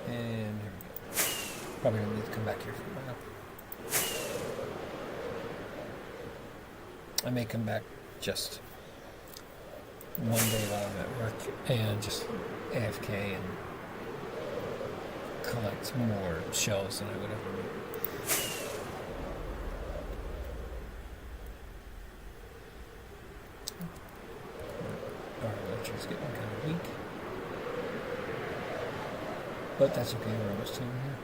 And here we go. Probably gonna need to come back here for a while. I may come back just one day while I'm at work and just AFK and collect more shells than I would ever need. Our electric's getting kind of weak, but that's okay, we're almost done here.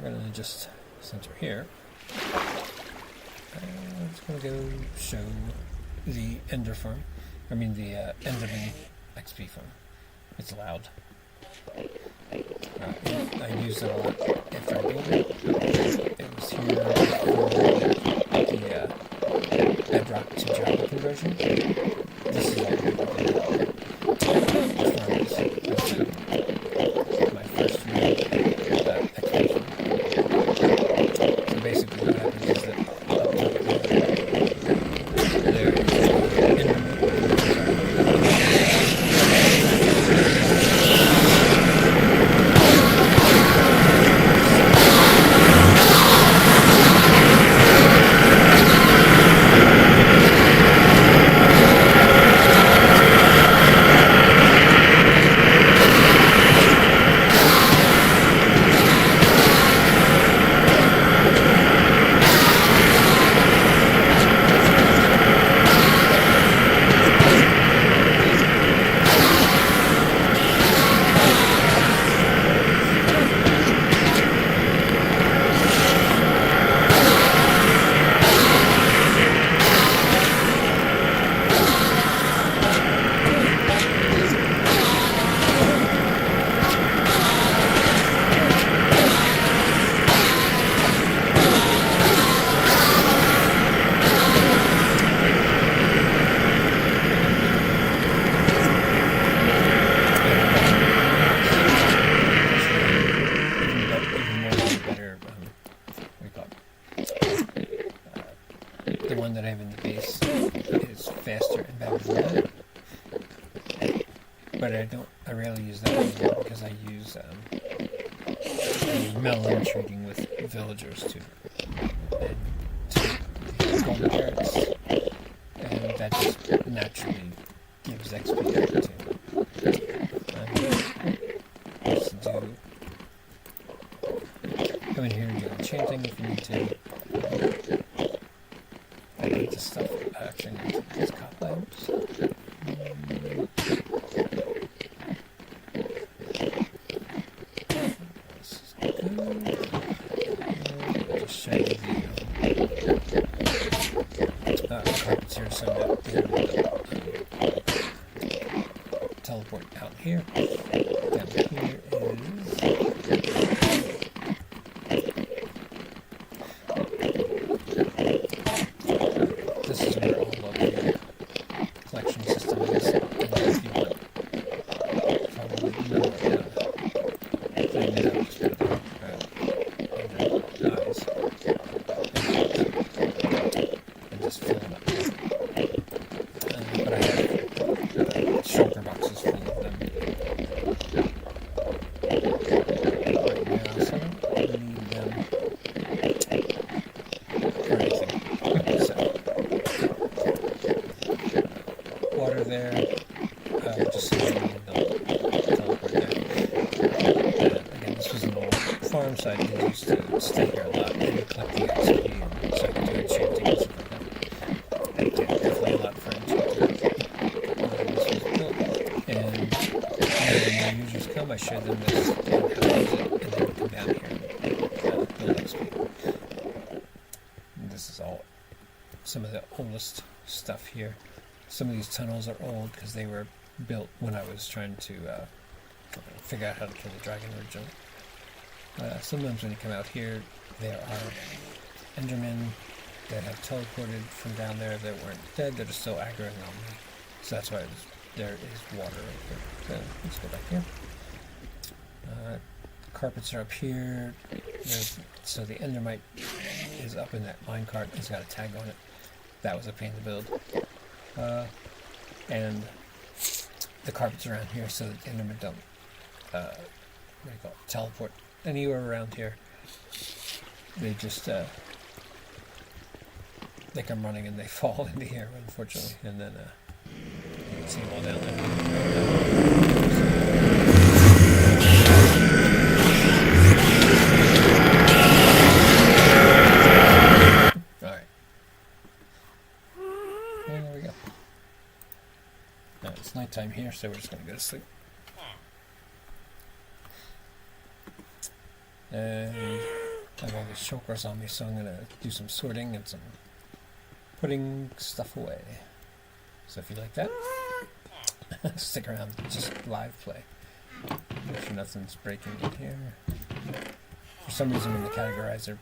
We're going to just center here. It's going to go show the Ender farm. I mean the Enderman XP farm. It's loud. I use it a lot after I build it. It was here for the bedrock to Java conversion. This is all good. My first real XP farm. So basically what happens is that the one that I have in the base is faster and better than that. but I rarely use that anymore because I use melon trading with villagers too. And golden carrots. And that just naturally gives XP there too. Just do come in here and do enchanting if you need to. I need to stuff actually need to these cobwebs. Just show you the carpets here so that teleport out here. Down here is this is where all of the collection system is. And if you want probably know clean it up just under eyes and just fill it up. But I have shulker boxes full of them right now, so I don't need them for anything. So, water there, just so you need the teleport there. Again, this was an old farm, so I used to stay here a lot and collect the XP, so I could do enchanting and stuff like that. I did definitely a lot for enchanting. This was built, and when new users come, I show them this and how to use it, and then come down here and build XP. And this is all some of the oldest stuff here. Some of these tunnels are old because they were built when I was trying to figure out how to kill the dragon originally. Sometimes when you come out here, there are Endermen that have teleported from down there that weren't dead, that are still aggroing on me. So that's why there is water right here. So let's go back here. Carpets are up here. So the Endermite is up in that minecart. It's got a tag on it. That was a pain to build. And the carpets around here so that the Endermen don't teleport anywhere around here. They just think I'm running and they fall into here, unfortunately. And then you can see them all down there. Alright. And there we go. Now it's nighttime here, so we're just going to go to sleep. And I have all these shulkers on me, so I'm going to do some sorting and some putting stuff away. So if you like that, stick around, just live play. Make sure nothing's breaking in here. For some reason when the categorizer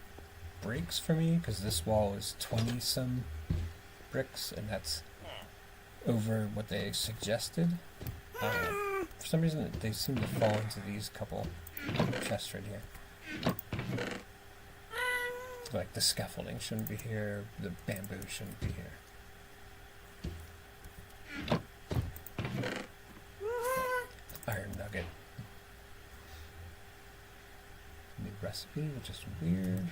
breaks for me, because this wall is 20 some bricks, and that's over what they suggested. For some reason they seem to fall into these couple chests right here. Like the scaffolding shouldn't be here, the bamboo shouldn't be here. Iron nugget. New recipe, which is weird.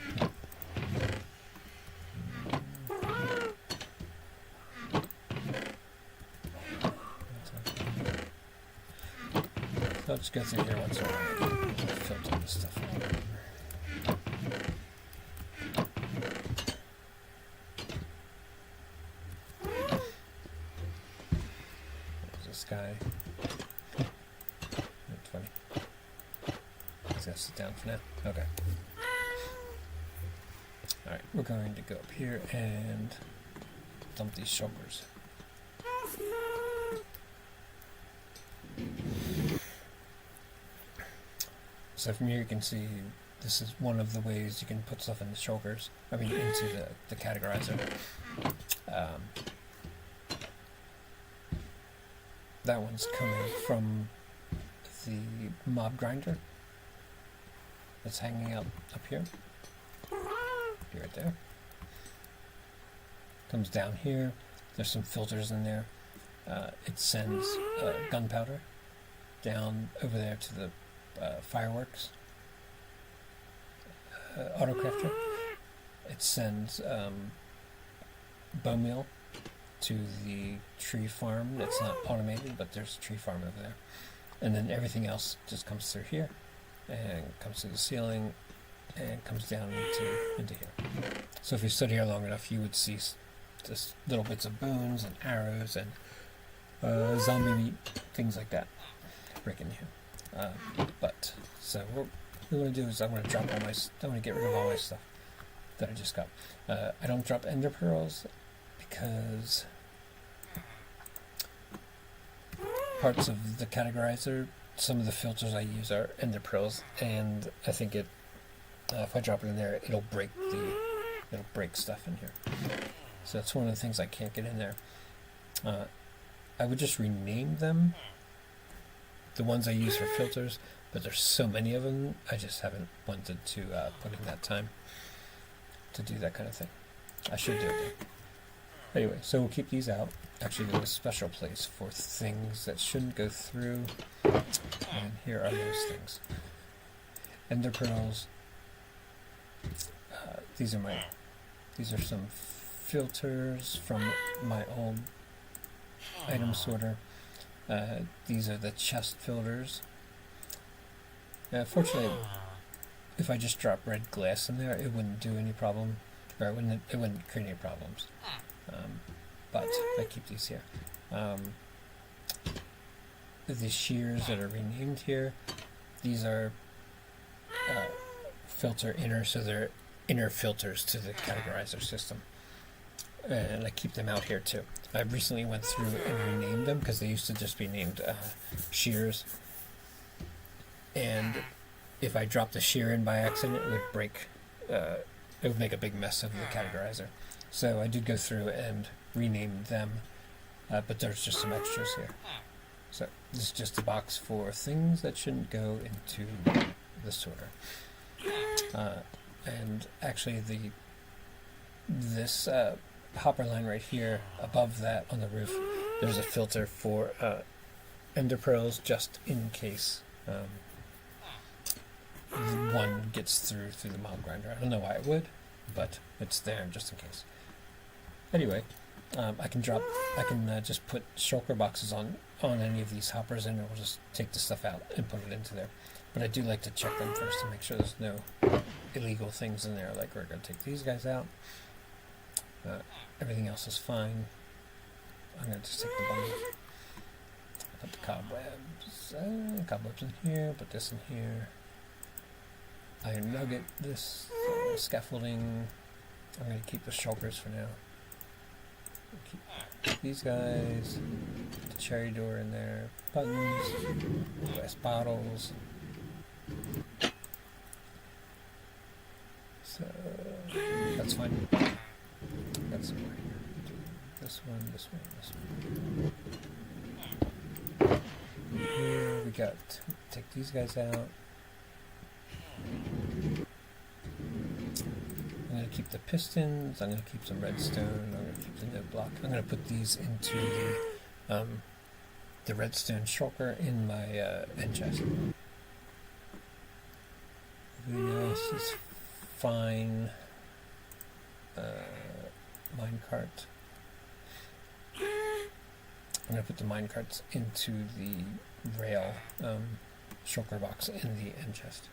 So I'll just go through here once in a while and filter this stuff out. Guy. That's funny. He's gonna sit down for now. Okay. Alright, we're going to go up here and dump these shulkers. So from here you can see this is one of the ways you can put stuff in the shulkers. I mean into the categorizer. That one's coming from the mob grinder that's hanging out up here. Be right there. Comes down here. There's some filters in there. It sends gunpowder down over there to the fireworks autocrafter. It sends bone meal to the tree farm. It's not automated, but there's a tree farm over there. And then everything else just comes through here and comes to the ceiling and comes down into here. So if you stood here long enough, you would see just little bits of bones and arrows and zombie meat, things like that, breaking here. So what I'm going to do is I'm going to drop all my. I'm going to get rid of all my stuff that I just got. I don't drop ender pearls because parts of the categorizer, some of the filters I use are ender pearls, and I think it. If I drop it in there, it'll break stuff in here. So that's one of the things I can't get in there. I would just rename them, the ones I use for filters, but there's so many of them, I just haven't wanted to put in that time to do that kind of thing. I should do it though. Anyway, so we'll keep these out. Actually, there's a special place for things that shouldn't go through, and here are those things. Ender pearls. These are some filters from my old item sorter. These are the chest filters. Fortunately, if I just drop red glass in there, it wouldn't do any problem, or it wouldn't create any problems. But I keep these here. The shears that are renamed here, these are filter inner, so they're inner filters to the categorizer system. And I keep them out here too. I recently went through and renamed them because they used to just be named shears. And if I dropped a shear in by accident, it would break. It would make a big mess of the categorizer. So I did go through and rename them, but there's just some extras here. So this is just a box for things that shouldn't go into the sorter. And actually, this hopper line right here, above that on the roof, there's a filter for ender pearls, just in case one gets through the mob grinder. I don't know why it would, but it's there just in case. Anyway, I can just put shulker boxes on any of these hoppers, and it will just take the stuff out and put it into there. But I do like to check them first to make sure there's no illegal things in there. Like, we're going to take these guys out. Everything else is fine. I'm going to just take the bundle. Put the cobwebs in here. Put this in here. Iron nugget, this scaffolding. I'm going to keep the shulkers for now. Keep these guys. Put the cherry door in there. Buttons. Glass bottles. So that's fine. That's right here. This one. Here we got. Take these guys out. I'm going to keep the pistons. I'm going to keep some redstone. I'm going to keep the note block. I'm going to put these into the redstone shulker in my end chest. Everything else is fine. Minecart. I'm going to put the minecarts into the rail shulker box in the end chest.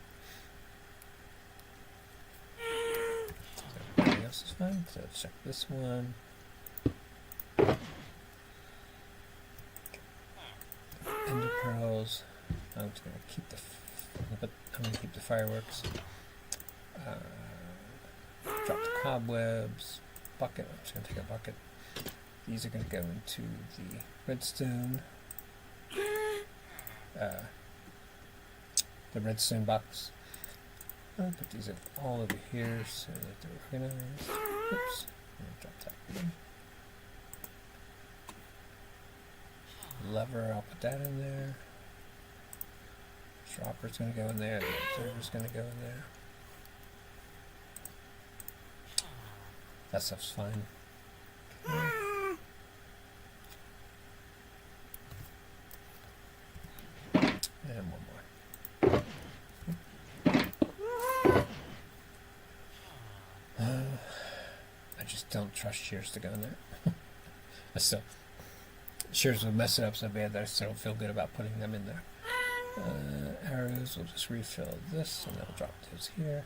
So everything else is fine. So let's check this one. Ender pearls. I'm just going to keep the fireworks. Drop the cobwebs. Bucket. I'm just going to take a bucket. These are going to go into the redstone. The redstone box. I'll put these all over here so that they're organized. Oops. I'm going to drop that in. Lever, I'll put that in there. Dropper's going to go in there. The observer's going to go in there. That stuff's fine. Okay. don't trust shears to go in there. I still, shears would mess it up so bad that I still don't feel good about putting them in there. Arrows, we'll just refill this, and I'll drop those here.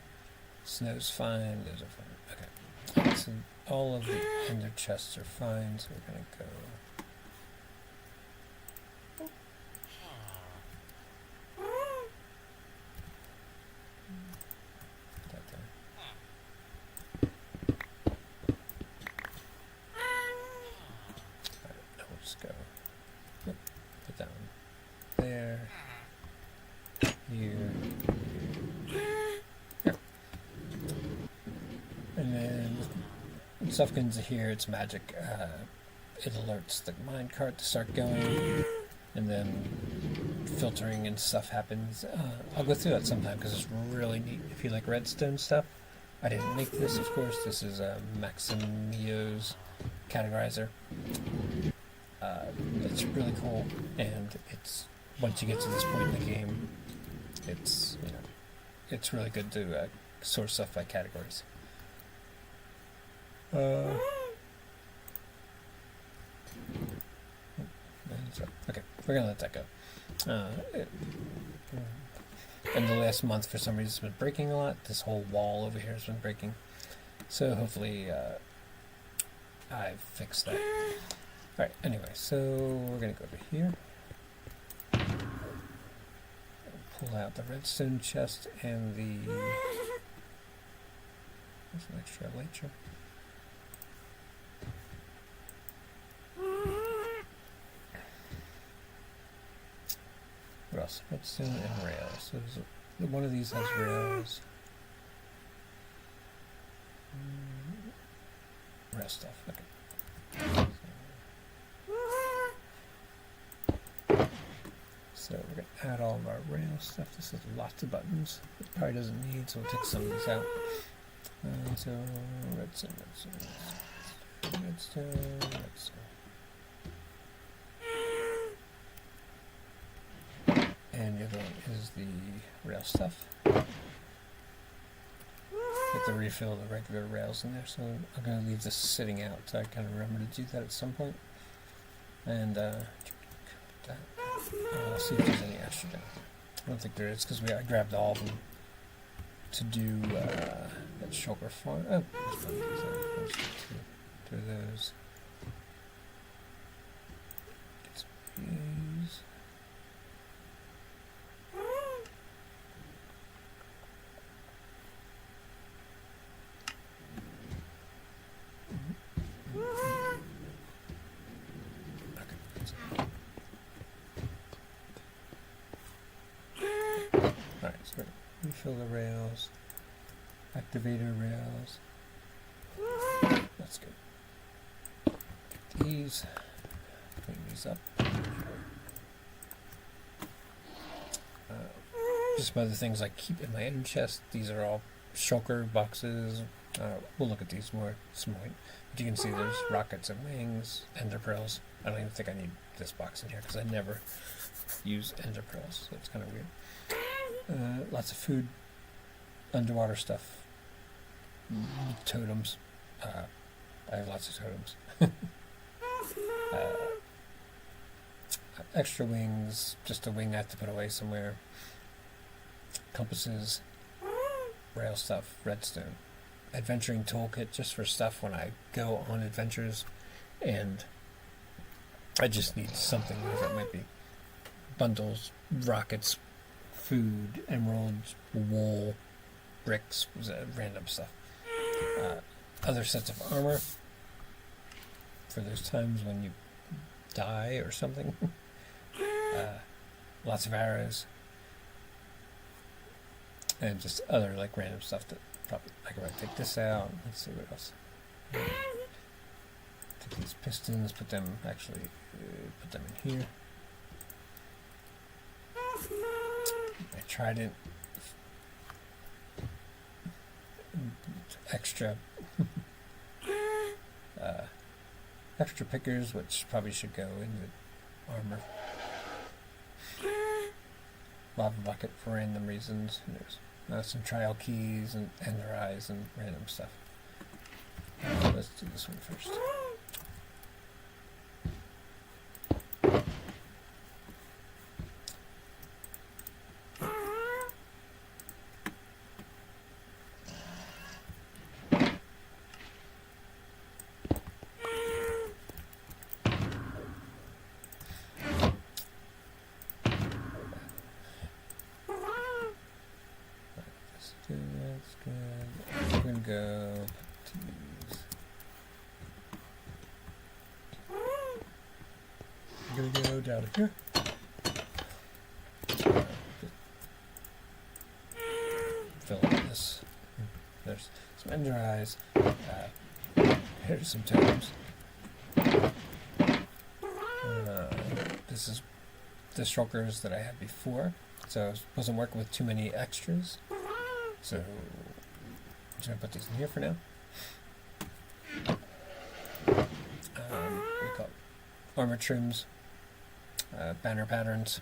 Snow's fine, those are fine. Okay, so all of the ender chests are fine, so we're going to go... Put that one there, here, here. And then when stuff gets into here, it's magic. It alerts the minecart to start going, and then filtering and stuff happens. I'll go through that sometime because it's really neat. If you like redstone stuff, I didn't make this, of course. This is Maximio's categorizer. It's really cool, and it's once you get to this point in the game, it's it's really good to sort stuff by categories. Okay, we're gonna let that go. In the last month, for some reason, it's been breaking a lot. This whole wall over here has been breaking, so hopefully I've fixed that. Alright, anyway, so we're going to go over here. Pull out the redstone chest and the... There's an extra elytra. What else? Redstone and rails. So one of these has rails. Rail stuff, okay. So we're going to add all of our rail stuff. This has lots of buttons. It probably doesn't need, so we'll take some of these out. So redstone. And the other one is the rail stuff. Get the refill the regular rails in there. So I'm going to leave this sitting out so I kind of remember to do that at some point. And I'll see if there's any extra down here. I don't think there is because I grabbed all of them to do that Shulker Farm. Oh, there's one of these. There's two of those. Get some of these. Refill the rails, activator rails. That's good. Get these, clean these up. Just some other things I keep in my end chest. These are all shulker boxes. We'll look at these more at some point. But you can see there's rockets and wings, ender pearls. I don't even think I need this box in here because I never use ender pearls, so it's kind of weird. Lots of food, underwater stuff, totems. I have lots of totems. Extra wings, just a wing I have to put away somewhere. Compasses, rail stuff, redstone. Adventuring toolkit just for stuff when I go on adventures and I just need something, whatever it might be. Bundles, rockets, food, emeralds, wool, bricks, random stuff. Other sets of armor for those times when you die or something. Lots of arrows. And just other like random stuff that probably I can take this out. Let's see what else. Take these pistons, put them in here. I tried it. Extra pickers, which probably should go in the armor. Lava bucket for random reasons. There's some trial keys and ender eyes and random stuff. Let's do this one first. That's good. We're gonna go to these. I'm gonna go down here. Fill in this. There's some ender eyes. Here's some totems. This is the shulkers that I had before, so I wasn't working with too many extras. So I'm just gonna put these in here for now. We got armor trims, banner patterns.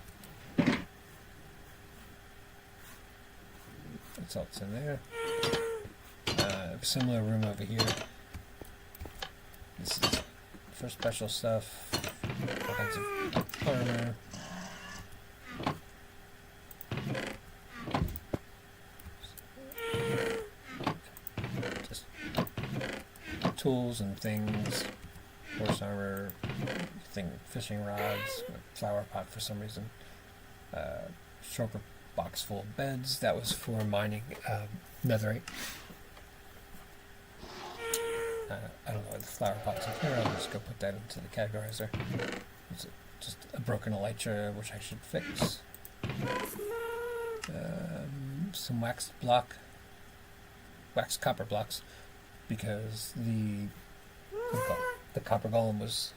That's all that's in there. Similar room over here. This is for special stuff. All kinds of armor. Just tools and things. Horse armor. Fishing rods. Flower pot for some reason. Shulker box full of beds. That was for mining netherite. I don't know where the flower pot's in here. I'll just go put that into the categorizer. It's just a broken elytra, which I should fix. Some waxed copper blocks, because the copper golem was.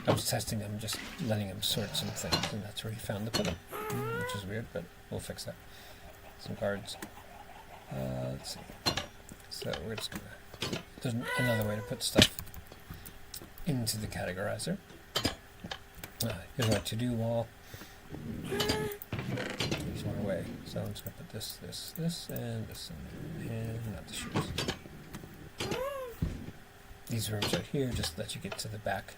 I was testing him, just letting him sort some things, and that's where he found the put him, which is weird, but we'll fix that. Some cards. Let's see. So we're just gonna. There's another way to put stuff into the categorizer. Here's my to-do wall. Here's one way. So I'm just going to put this, and this in there. And not the shoes. These rooms right here just let you get to the back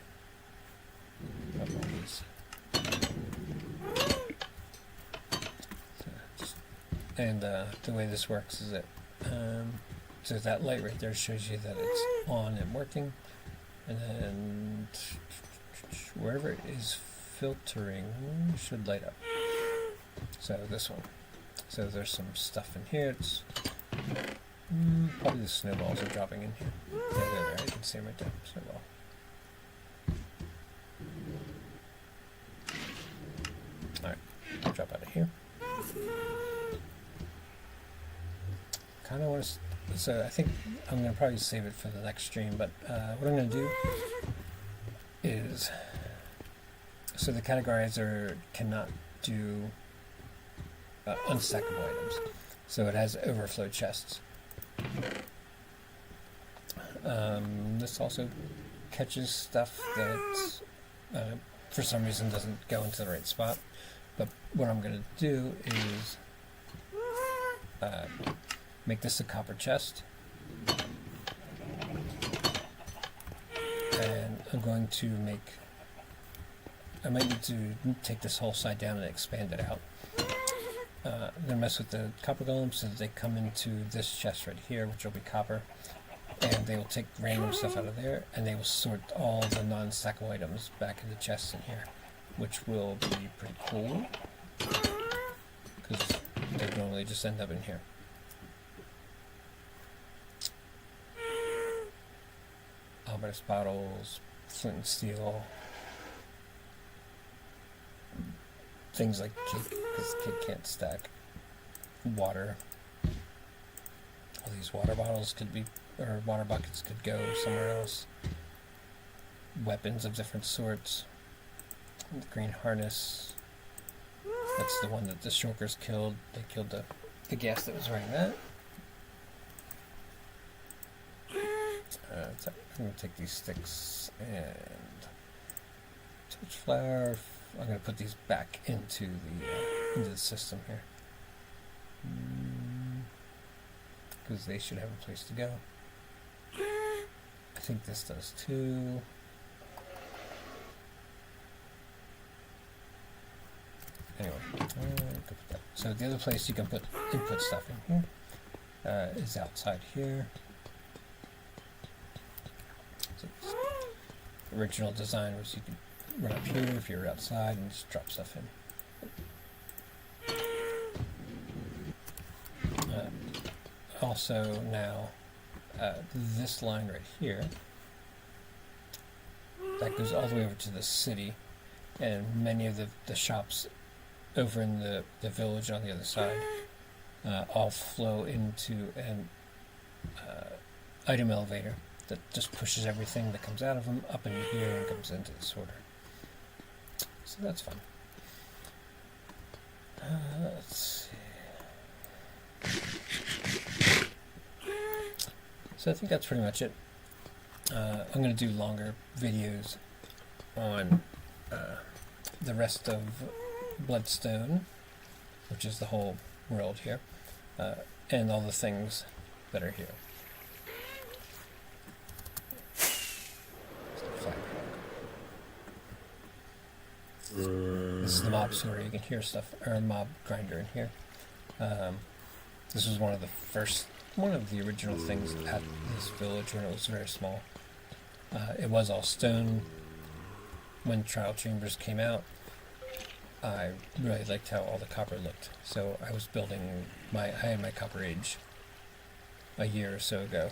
of all these. And the way this works is that so that light right there shows you that it's on and working, and then wherever it is filtering should light up. So this one. So there's some stuff in here. It's probably the snowballs are dropping in here. Yeah, they're there. You can see them right there. Snowball. All right, drop out of here. Kind of want to. So I think I'm going to probably save it for the next stream, but what I'm going to do is, so the categorizer cannot do unstackable items, so it has overflow chests. This also catches stuff that for some reason doesn't go into the right spot, but what I'm going to do is make this a copper chest, and I'm going to make, I might need to take this whole side down and expand it out. I'm going to mess with the copper golems so that they come into this chest right here, which will be copper, and they will take random stuff out of there, and they will sort all the non-stackable items back in the chests in here, which will be pretty cool, because they normally just end up in here. Albertus bottles, flint and steel, things like cake, because cake can't stack. Water. All these water bottles could be, or water buckets could go somewhere else. Weapons of different sorts. The green harness. That's the one that the shulkers killed. They killed the gas that was wearing that. So I'm going to take these sticks and torch flower. I'm going to put these back into the system here, because they should have a place to go. think this does too. Anyway, so the other place you can put input stuff in here is outside here. So the original design was you could run up here if you're outside and just drop stuff in. Also now, this line right here, that goes all the way over to the city, and many of the shops over in the village on the other side all flow into an item elevator that just pushes everything that comes out of them up into here and comes into the sorter. So that's fun. Let's see. So I think that's pretty much it. I'm going to do longer videos on the rest of Bloodstone, which is the whole world here, and all the things that are here. This is the mob sorter. You can hear stuff, or mob grinder in here. This was one of the original things at this village when it was very small. It was all stone. When Trial Chambers came out, I really liked how all the copper looked. So I was building I had my copper age a year or so ago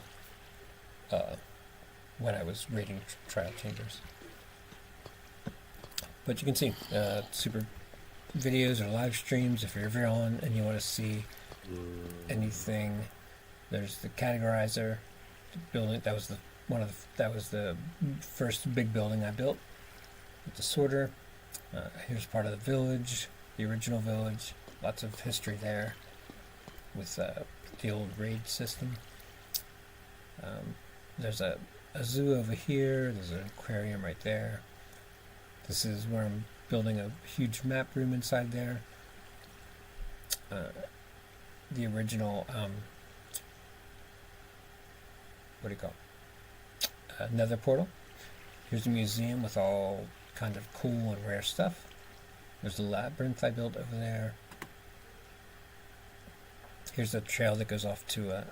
when I was raiding Trial Chambers. But you can see super videos or live streams if you're ever on and you want to see anything. There's the categorizer building. That was the first big building I built with the sorter. Here's part of the village, the original village. Lots of history there with the old raid system. There's a zoo over here. There's an aquarium right there. This is where I'm building a huge map room inside there. The original, what do you call it? Nether portal. Here's a museum with all kind of cool and rare stuff. There's a labyrinth I built over there. Here's a trail that goes off to a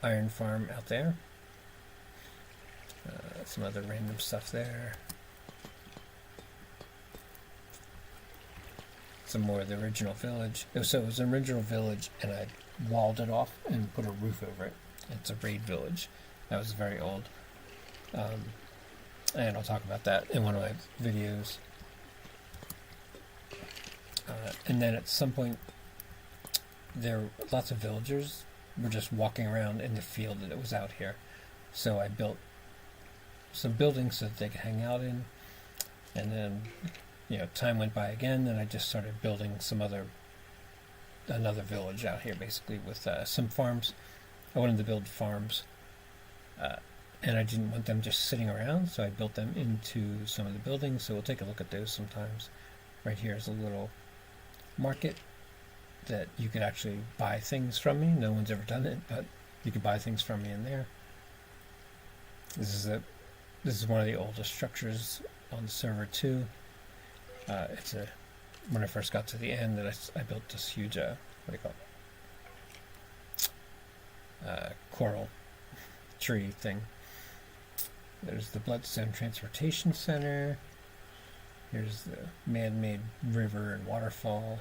iron farm out there. Some other random stuff there. Some more of the original village. So it was an original village, and I walled it off and put a roof over it. It's a raid village. That was very old. And I'll talk about that in one of my videos. And then at some point, lots of villagers were just walking around in the field that was out here. So I built some buildings so that they could hang out in. And then, time went by again, and I just started building another village out here, basically, with some farms. I wanted to build farms. And I didn't want them just sitting around, so I built them into some of the buildings. So we'll take a look at those sometimes. Right here is a little market that you could actually buy things from me. No one's ever done it, but you could buy things from me in there. This is one of the oldest structures on the server too. When I first got to the end, that I built this huge coral tree thing. There's the Bloodstone Transportation Center. Here's the man-made river and waterfall.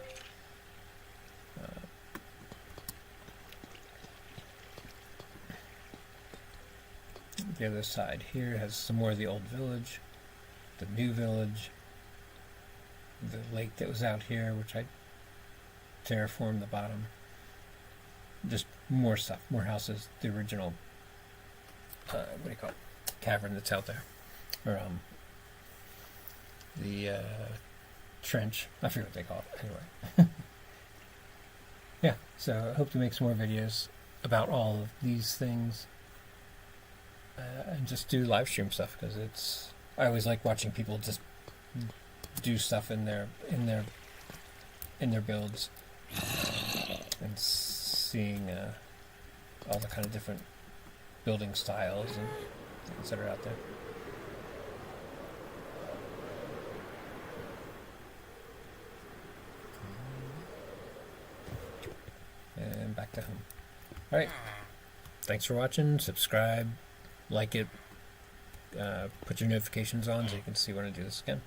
The other side here has some more of the old village, the new village, the lake that was out here, which I terraformed the bottom. Just more stuff, more houses, the original, cavern that's out there. Or, the trench. I forget what they call it. Anyway. Yeah, so I hope to make some more videos about all of these things. And just do live stream stuff, because I always like watching people just do stuff in their builds and seeing all the kind of different building styles and things that are out there. And back to home. Alright. Thanks for watching. Subscribe, like it, put your notifications on so you can see when I do this again.